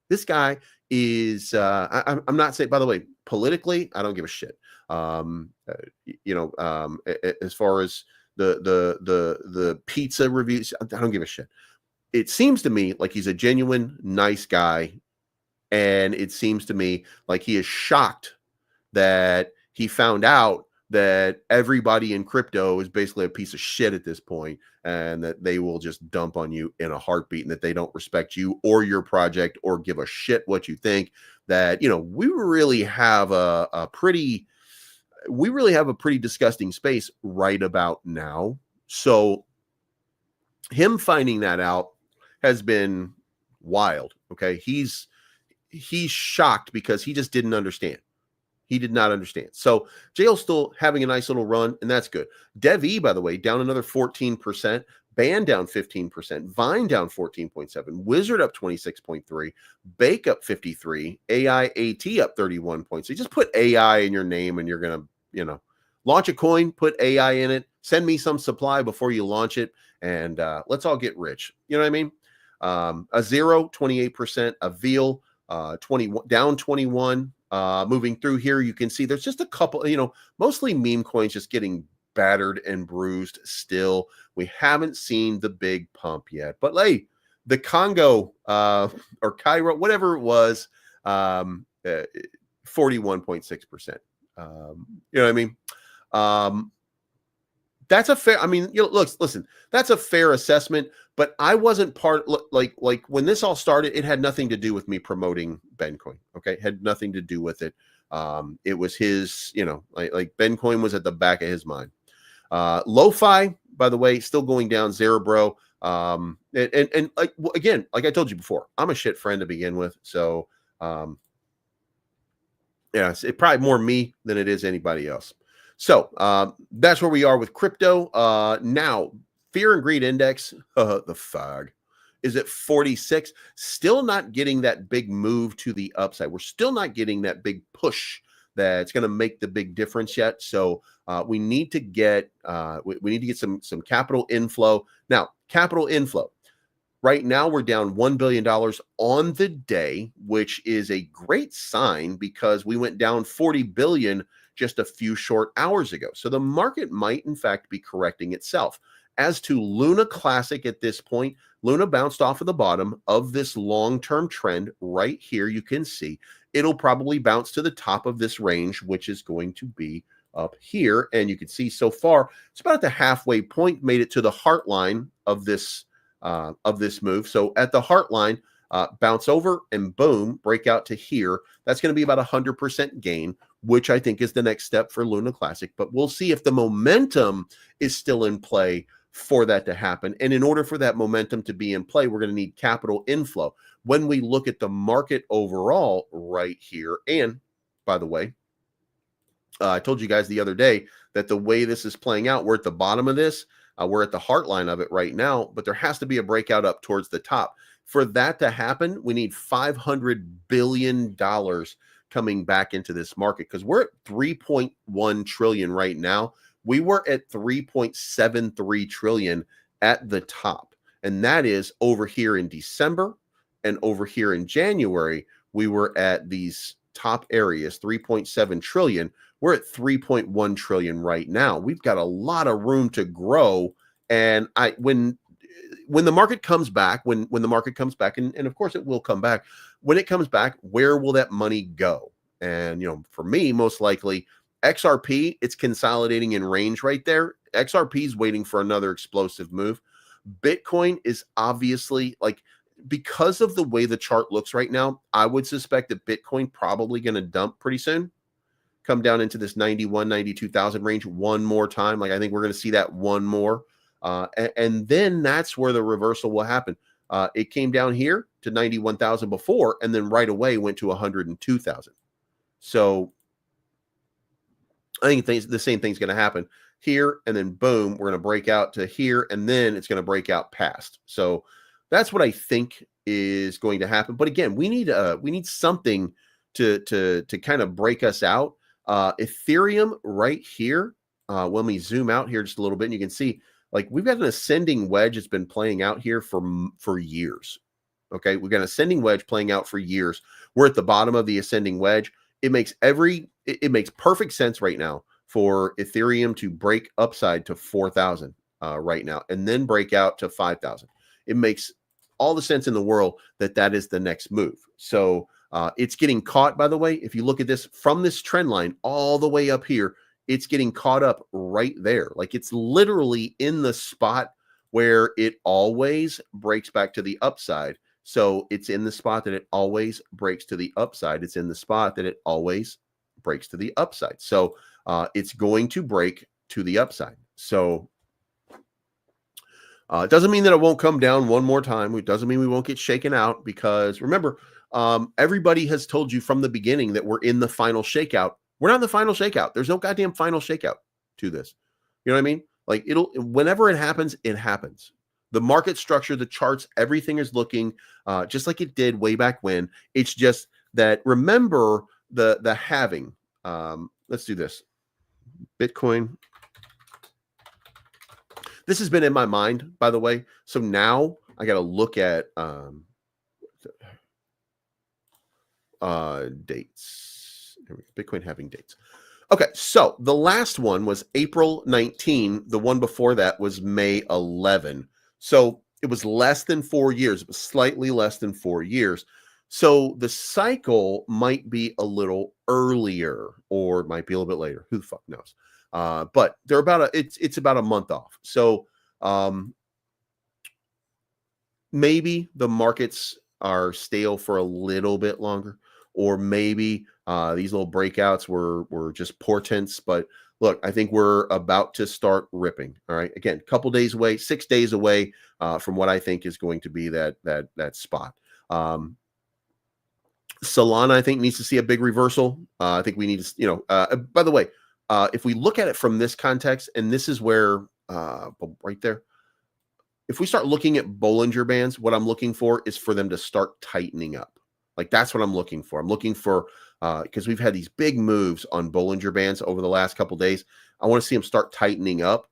This guy is, I'm not saying, by the way, politically, I don't give a shit. As far as the pizza reviews, I don't give a shit. It seems to me like he's a genuine, nice guy. And it seems to me like he is shocked that he found out that everybody in crypto is basically a piece of shit at this point, and that they will just dump on you in a heartbeat, and that they don't respect you or your project or give a shit what you think. That, we really have a pretty disgusting space right about now. So him finding that out has been wild. Okay. He's shocked because he just didn't understand. He did not understand. So Jail's still having a nice little run, and that's good. DevE, by the way, down another 14%. Ban down 15%. Vine down 14.7. Wizard up 26.3. Bake up 53. AIAT up 31 points. So you just put AI in your name, and you're gonna, launch a coin, put AI in it, send me some supply before you launch it, and let's all get rich. You know what I mean? A Zero, 28%. A Veal, 21 down 21. Moving through here, you can see there's just a couple, mostly meme coins just getting battered and bruised still. We haven't seen the big pump yet. But hey, the Congo or Cairo, whatever it was, 41.6%. You know what I mean? That's a fair, listen, that's a fair assessment, but I wasn't like when this all started, it had nothing to do with me promoting Ben Coin. Okay. It had nothing to do with it. It was his, like Ben Coin was at the back of his mind. Lo-Fi, by the way, still going down, Zerebro. And like, again, like I told you before, I'm a shit friend to begin with. So, yeah, it's probably more me than it is anybody else. So that's where we are with crypto. Now, fear and greed index, the fog, is at 46. Still not getting that big move to the upside. We're still not getting that big push that's going to make the big difference yet. So we need to get we need to get some capital inflow. Now, capital inflow. Right now, we're down $1 billion on the day, which is a great sign because we went down 40 billion just a few short hours ago. So the market might, in fact, be correcting itself. As to Luna Classic at this point, Luna bounced off of the bottom of this long-term trend right here. You can see it'll probably bounce to the top of this range, which is going to be up here. And you can see so far, it's about at the halfway point, made it to the heart line of this move. So at the heart line, bounce over and boom, break out to here. That's going to be about 100% gain, which I think is the next step for Luna Classic. But we'll see if the momentum is still in play for that to happen. And in order for that momentum to be in play, we're going to need capital inflow. When we look at the market overall right here, and by the way, I told you guys the other day that the way this is playing out, we're at the bottom of this. We're at the heart line of it right now, but there has to be a breakout up towards the top. For that to happen, we need $500 billion coming back into this market because we're at 3.1 trillion right now. We were at 3.73 trillion at the top. And that is over here in December and over here in January, we were at these top areas, 3.7 trillion. We're at 3.1 trillion right now. We've got a lot of room to grow. And when the market comes back, when the market comes back, and of course it will come back, when it comes back, where will that money go? And, for me, most likely XRP, it's consolidating in range right there. XRP is waiting for another explosive move. Bitcoin is obviously because of the way the chart looks right now, I would suspect that Bitcoin probably going to dump pretty soon, come down into this 91, 92,000 range one more time. I think we're going to see that one more. And then that's where the reversal will happen. It came down here to 91,000 before, and then right away went to 102,000. So I think the same thing's going to happen here, and then boom, we're going to break out to here, and then it's going to break out past. So that's what I think is going to happen. But again, we need something to kind of break us out. Ethereum right here. When we zoom out here just a little bit, and you can see we've got an ascending wedge that's been playing out here for years. Okay, we've got an ascending wedge playing out for years. We're at the bottom of the ascending wedge. It makes perfect sense right now for Ethereum to break upside to 4,000 right now, and then break out to 5,000. It makes all the sense in the world that is the next move. So it's getting caught, by the way. If you look at this from this trend line all the way up here, it's getting caught up right there. It's literally in the spot where it always breaks back to the upside. So it's in the spot that it always breaks to the upside. It's in the spot that it always breaks to the upside. So it's going to break to the upside. So It doesn't mean that it won't come down one more time. It doesn't mean we won't get shaken out, because remember, everybody has told you from the beginning that we're in the final shakeout. We're not in the final shakeout. There's no goddamn final shakeout to this. You know what I mean? Like, whenever it happens, it happens. The market structure, the charts, everything is looking just like it did way back when. It's just that, remember the halving. Let's do this. Bitcoin. This has been in my mind, by the way. So now I got to look at dates. Bitcoin halving dates. Okay, so the last one was April 19. The one before that was May 11. So it was less than 4 years. It was slightly less than 4 years. So the cycle might be a little earlier, or it might be a little bit later. Who the fuck knows? But they're it's about a month off. So maybe the markets are stale for a little bit longer, or maybe these little breakouts were just portents. But look, I think we're about to start ripping. All right, again, a couple days away, 6 days away from what I think is going to be that spot. Solana, I think, needs to see a big reversal. I think we need to, by the way, if we look at it from this context, and this is where right there, if we start looking at Bollinger Bands, what I'm looking for is for them to start tightening up. Like, that's what I'm looking for. I'm looking for, because we've had these big moves on Bollinger Bands over the last couple of days. I want to see them start tightening up.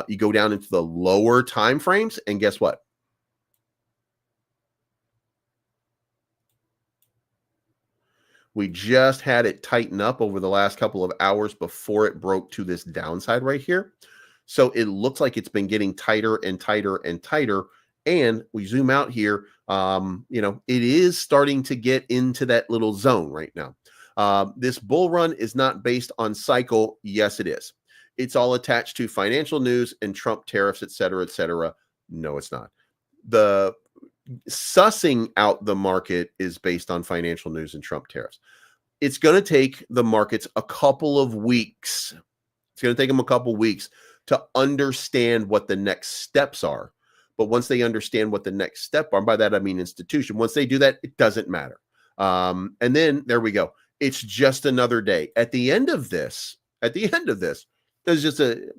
You go down into the lower time frames, and guess what? We just had it tighten up over the last couple of hours before it broke to this downside right here. So it looks like it's been getting tighter and tighter and tighter. And we zoom out here, it is starting to get into that little zone right now. This bull run is not based on cycle. Yes, it is. It's all attached to financial news and Trump tariffs, et cetera, et cetera. No, it's not. The sussing out the market is based on financial news and Trump tariffs. It's going to take the markets a couple of weeks. It's going to take them a couple of weeks to understand what the next steps are. But once they understand what the next step are, by that I mean institution, once they do that, it doesn't matter. And then there we go. It's just another day. At the end of this, there's just a,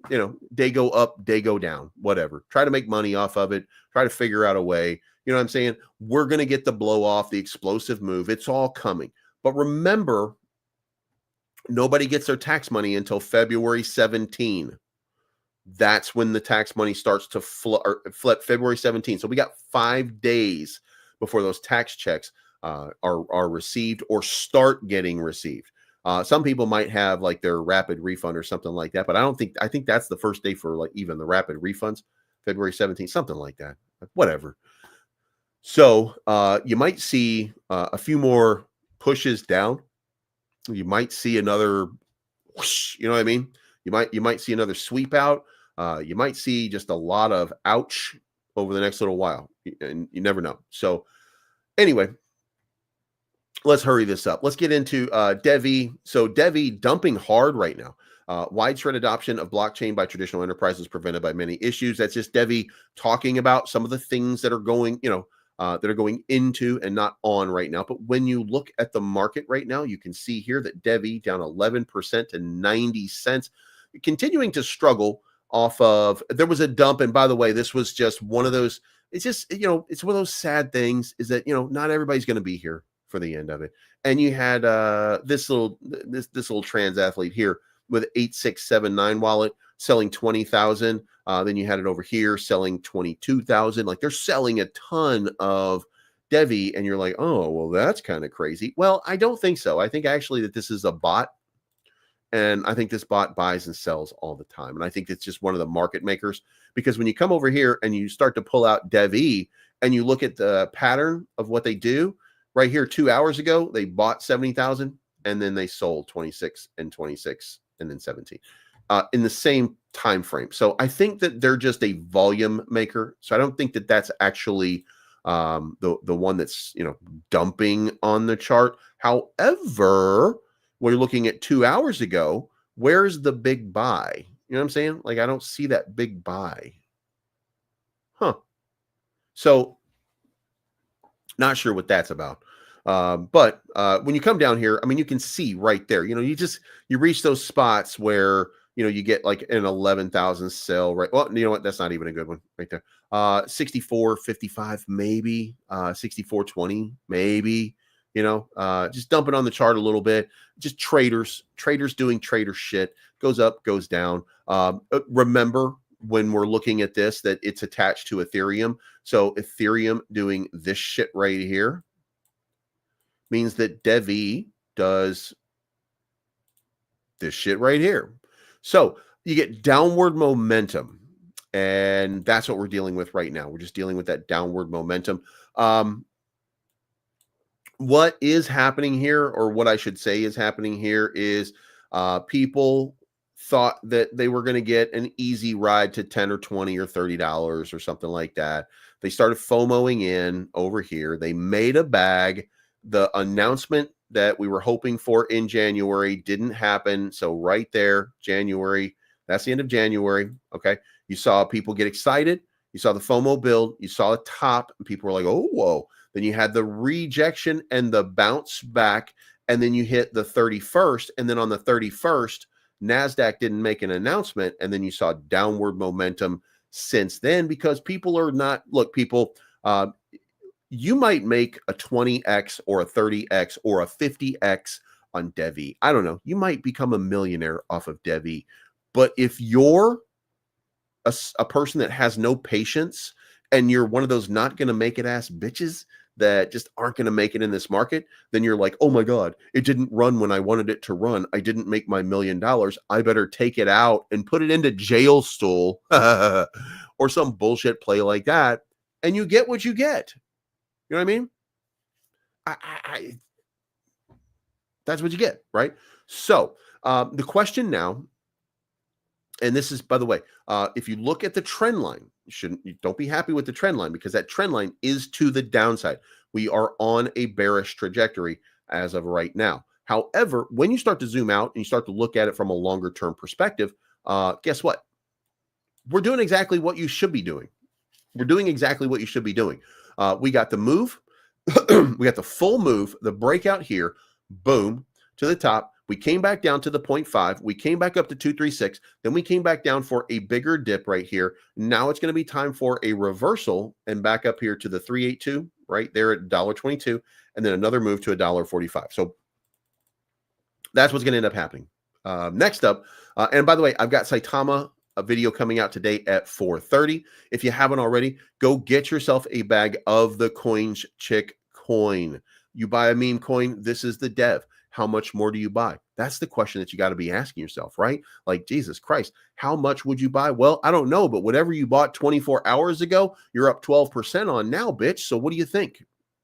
day go up, day go down, whatever. Try to make money off of it. Try to figure out a way. You know what I'm saying? We're going to get the blow off, the explosive move. It's all coming. But remember, nobody gets their tax money until February 17. That's when the tax money starts to flip, February 17. So we got 5 days before those tax checks are received or start getting received. Some people might have like their rapid refund or something like that, but I think that's the first day for like even the rapid refunds, February 17th, something like that. Whatever. So you might see a few more pushes down. You might see another whoosh, you know what I mean? You might see another sweep out. You might see just a lot of ouch over the next little while, and you never know. So anyway, let's hurry this up. Let's get into Devi. So Devi dumping hard right now. Widespread adoption of blockchain by traditional enterprises prevented by many issues. That's just Devi talking about some of the things that are going, that are going into and not on right now. But when you look at the market right now, you can see here that Devi down 11% to 90 cents, continuing to struggle off of, there was a dump. And by the way, this was just one of those, it's just, it's one of those sad things is that, not everybody's going to be here for the end of it. And you had this little trans athlete here with 8679 wallet selling 20,000. Then you had it over here selling 22,000. Like, they're selling a ton of Devi, and you're like, oh, well, that's kind of crazy. Well, I don't think so. I think actually that this is a bot, and I think this bot buys and sells all the time. And I think it's just one of the market makers, because when you come over here and you start to pull out Devi and you look at the pattern of what they do right here, 2 hours ago, they bought 70,000 and then they sold 26 and 26 and then 17 in the same time frame. So I think that they're just a volume maker. So I don't think that that's actually the one that's dumping on the chart. However, when you're looking at 2 hours ago, where's the big buy? You know what I'm saying? Like, I don't see that big buy. Huh. So not sure what that's about. But when you come down here, I mean, you can see right there, you reach those spots where, you get like an 11,000 sell, right? Well, you know what? That's not even a good one right there. 64.55, maybe, 64.20, maybe, just dump it on the chart a little bit. Just traders doing trader shit, goes up, goes down. Remember when we're looking at this, that it's attached to Ethereum. So Ethereum doing this shit right here means that Devi does this shit right here. So you get downward momentum, and that's what we're dealing with right now. We're just dealing with that downward momentum. What is happening here, or what I should say is happening here, is people thought that they were going to get an easy ride to 10 or 20 or $30 or something like that. They started FOMOing in over here. They made a bag. The announcement that we were hoping for in January didn't happen. So right there, January, that's the end of January. Okay. You saw people get excited. You saw the FOMO build. You saw the top, and people were like, oh, whoa. Then you had the rejection and the bounce back, and then you hit the 31st. And then on the 31st, NASDAQ didn't make an announcement, and then you saw downward momentum since then, because people are not, look, people, you might make a 20x or a 30x or a 50x on Devi. I don't know. You might become a millionaire off of Devi. But if you're a person that has no patience, and you're one of those not going to make it ass bitches that just aren't going to make it in this market, then you're like, oh my God, it didn't run when I wanted it to run. I didn't make my $1 million. I better take it out and put it into jail stool or some bullshit play like that. And you get what you get. You know what I mean? That's what you get, right? So the question now, and this is, by the way, if you look at the trend line, you don't be happy with the trend line, because that trend line is to the downside. We are on a bearish trajectory as of right now. However, when you start to zoom out and you start to look at it from a longer term perspective, guess what? We're doing exactly what you should be doing. We're doing exactly what you should be doing. We got the move. We got the full move, the breakout here, boom, to the top. We came back down to the 0.5. We came back up to 236. Then we came back down for a bigger dip right here. Now it's going to be time for a reversal and back up here to the 382, right there at $1.22, and then another move to $1.45. So that's what's going to end up happening. Next up, and by the way, I've got Saitama, a video coming out today at 4:30. If you haven't already, go get yourself a bag of the Coins Chick coin. You buy a meme coin, this is the dev. How much more do you buy? That's the question that you got to be asking yourself, right? Like, Jesus Christ, how much would you buy? Well, I don't know, but whatever you bought 24 hours ago, you're up 12% on now, bitch. So what do you think?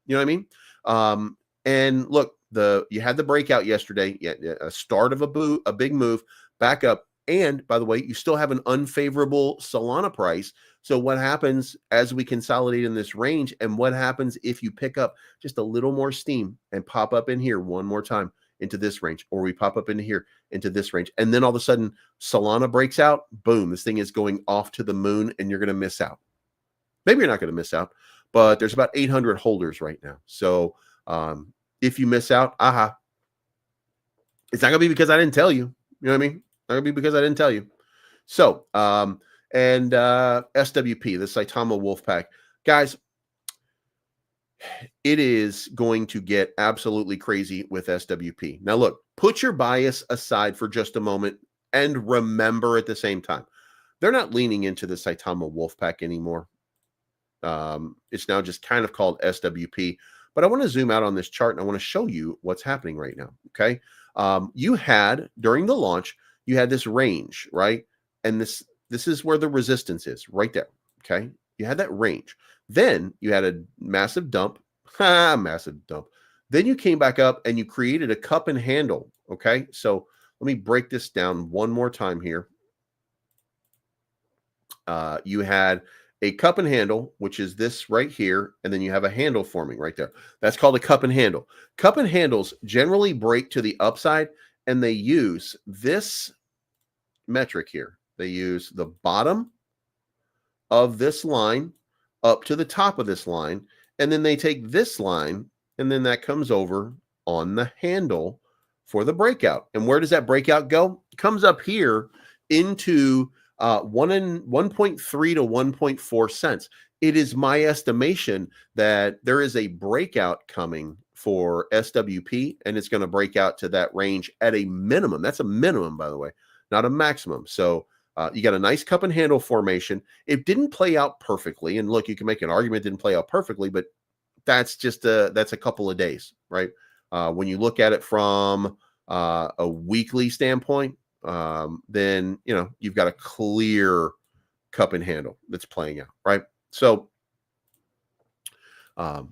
You know what I mean? And look, you had the breakout yesterday, a start of a big move back up. And by the way, you still have an unfavorable Solana price. So what happens as we consolidate in this range, and what happens if you pick up just a little more steam and pop up in here one more time into this range, or we pop up into here into this range, and then all of a sudden Solana breaks out, boom, this thing is going off to the moon, and you're going to miss out. Maybe you're not going to miss out, but there's about 800 holders right now. So if you miss out, it's not going to be because I didn't tell you. You know what I mean? Not going to be because I didn't tell you. So, and SWP, the Saitama Wolfpack. Guys, it is going to get absolutely crazy with SWP. Now, look, put your bias aside for just a moment and remember at the same time, they're not leaning into the Saitama Wolfpack anymore. It's now just kind of called SWP. But I want to zoom out on this chart, and I want to show you what's happening right now, okay? You had, during the launch, you had this range, right? And this is where the resistance is, right there, okay? You had that range. Then you had a massive dump, massive dump. Then you came back up and you created a cup and handle, okay? So let me break this down one more time here. You had a cup and handle, which is this right here, and then you have a handle forming right there. That's called a cup and handle. Cup and handles generally break to the upside, and they use this metric here. They use the bottom of this line up to the top of this line, and then they take this line, and then that comes over on the handle for the breakout. And where does that breakout go? It comes up here into 1.3 to 1.4 cents. It is my estimation that there is a breakout coming for SWP, and it's going to break out to that range at a minimum. That's a minimum, by the way, not a maximum. So you got a nice cup and handle formation. It didn't play out perfectly. And look, you can make an argument it didn't play out perfectly, but that's just that's a couple of days, right? When you look at it from a weekly standpoint, then, you know, you've got a clear cup and handle that's playing out, right? So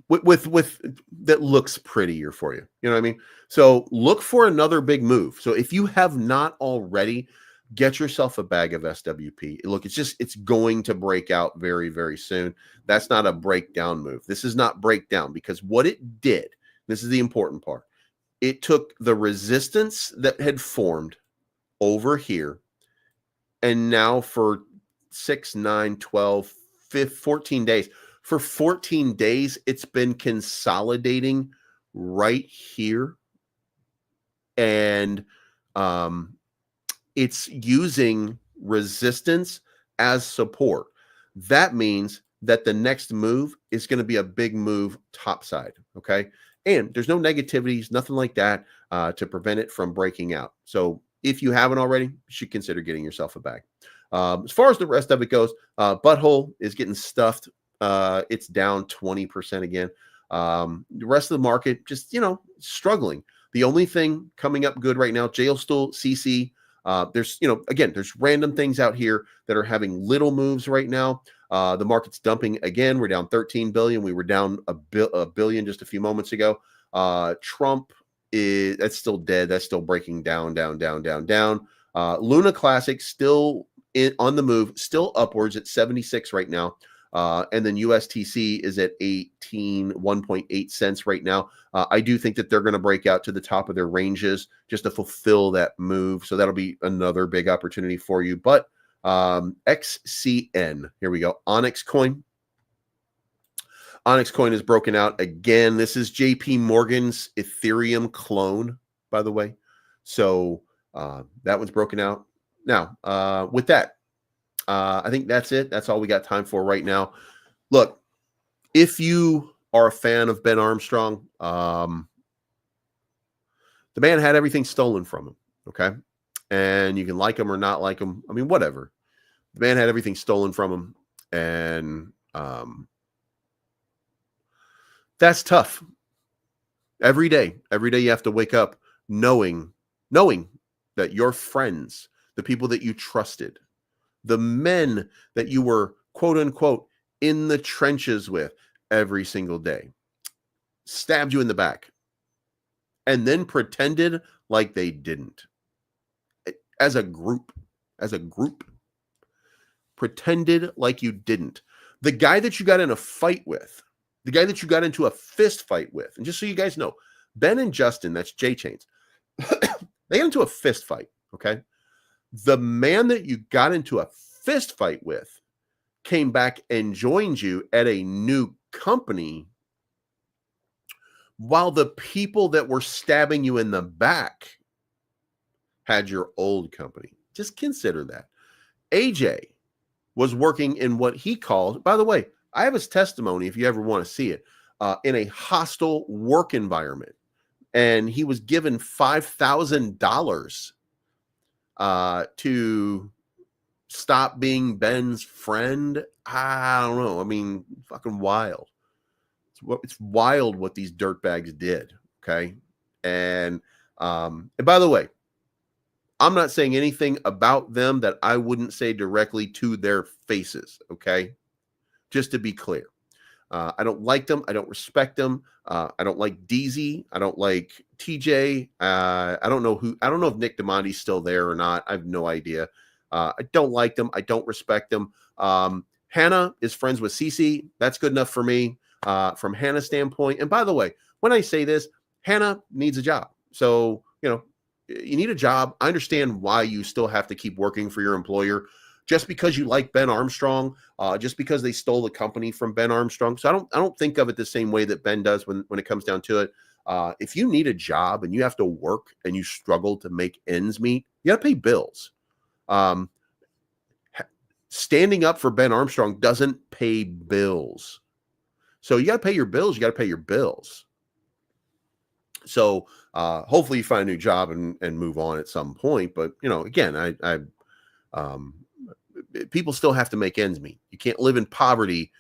with that looks prettier for you. You know what I mean? So look for another big move. So if you have not already, get yourself a bag of SWP. Look, it's going to break out very, very soon. That's not a breakdown move. This is not breakdown, because what it did, this is the important part. It took the resistance that had formed over here, and now for 6, 9, 12, 14 days, for 14 days, it's been consolidating right here. And it's using resistance as support. That means that the next move is going to be a big move topside. Okay. And there's no negativities, nothing like that to prevent it from breaking out. So if you haven't already, you should consider getting yourself a bag. As far as the rest of it goes, Butthole is getting stuffed. It's down 20% again. The rest of the market just, you know, struggling. The only thing coming up good right now, Jailstool, CC. There's, you know, again, there's random things out here that are having little moves right now. The market's dumping again. We're down 13 billion. We were down a billion just a few moments ago. Trump that's still dead. That's still breaking down. Luna Classic still on the move, still upwards at 76 right now. And then USTC is at 1.8 cents right now. I do think that they're going to break out to the top of their ranges just to fulfill that move. So that'll be another big opportunity for you. But XCN, here we go. Onyx Coin. Onyx Coin is broken out again. This is JP Morgan's Ethereum clone, by the way. So that one's broken out. Now, with that, I think that's it. That's all we got time for right now. Look, if you are a fan of Ben Armstrong, the man had everything stolen from him, okay? And you can like him or not like him. I mean, whatever. The man had everything stolen from him, and that's tough. Every day you have to wake up knowing that your friends, the people that you trusted, the men that you were, quote unquote, in the trenches with every single day, stabbed you in the back and then pretended like they didn't. As a group, pretended like you didn't. The guy that you got in a fight with, the guy that you got into a fist fight with, and just so you guys know, Ben and Justin, that's J-Chains, they got into a fist fight, okay? The man that you got into a fist fight with came back and joined you at a new company, while the people that were stabbing you in the back had your old company. Just consider that. AJ was working in what he called, by the way, I have his testimony if you ever want to see it, in a hostile work environment. And he was given $5,000 to stop being Ben's friend. I don't know. I mean, fucking wild. It's wild what these dirtbags did. Okay. And by the way, I'm not saying anything about them that I wouldn't say directly to their faces. Okay. Just to be clear. I don't like them. I don't respect them. I don't like DZ. I don't like TJ. I don't know if Nick DiMonti's still there or not. I have no idea. I don't like them. I don't respect them. Hannah is friends with Cece. That's good enough for me from Hannah's standpoint. And by the way, when I say this, Hannah needs a job. So, you know, you need a job. I understand why you still have to keep working for your employer. just because you like Ben Armstrong, just because they stole the company from Ben Armstrong. So I don't think of it the same way that Ben does when it comes down to it. If you need a job and you have to work and you struggle to make ends meet, you got to pay bills. Standing up for Ben Armstrong doesn't pay bills. So you got to pay your bills. You got to pay your bills. So hopefully you find a new job and move on at some point. But, you know, again, people still have to make ends meet. You can't live in poverty.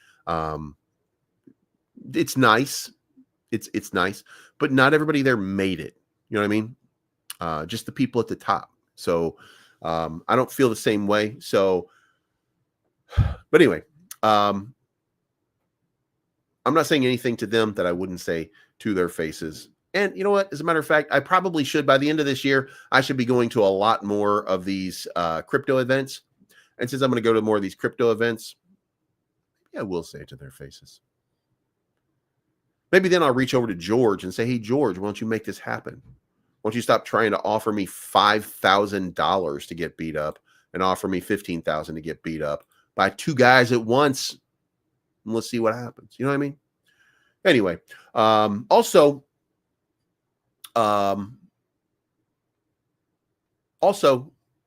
It's nice. It's nice, but not everybody there made it. You know what I mean? Just the people at the top. So I don't feel the same way. So, but anyway, I'm not saying anything to them that I wouldn't say to their faces. And you know what? As a matter of fact, I probably should, by the end of this year, I should be going to a lot more of these crypto events. And since I'm going to go to more of these crypto events, yeah, I will say it to their faces. Maybe then I'll reach over to George and say, hey, George, why don't you make this happen? Why don't you stop trying to offer me $5,000 to get beat up and offer me $15,000 to get beat up by two guys at once? And let's see what happens. You know what I mean? Anyway, also,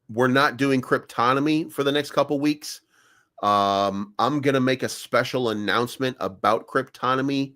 we're not doing Cryptonomy for the next couple weeks. I'm going to make a special announcement about Cryptonomy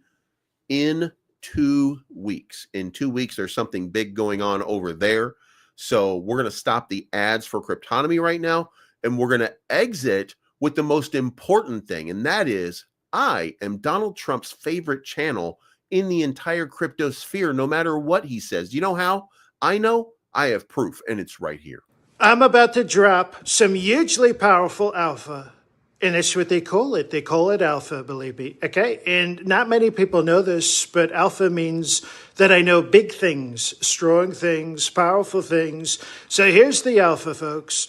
in 2 weeks. In 2 weeks, there's something big going on over there. So we're going to stop the ads for Cryptonomy right now, and we're going to exit with the most important thing, and that is I am Donald Trump's favorite channel in the entire crypto sphere, no matter what he says. You know how? I know. I have proof, and it's right here. I'm about to drop some hugely powerful alpha, and that's what they call it. They call it alpha, believe me. Okay? And not many people know this, but alpha means that I know big things, strong things, powerful things. So here's the alpha, folks.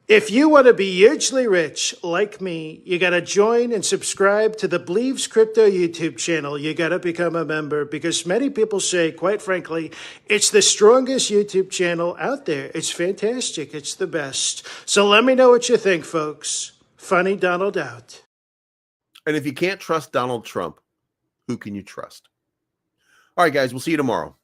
If you want to be hugely rich like me, you got to join and subscribe to the Believes Crypto YouTube channel. You got to become a member because many people say, quite frankly, it's the strongest YouTube channel out there. It's fantastic. It's the best. So let me know what you think, folks. Funny Donald out. And if you can't trust Donald Trump, who can you trust? All right, guys, we'll see you tomorrow.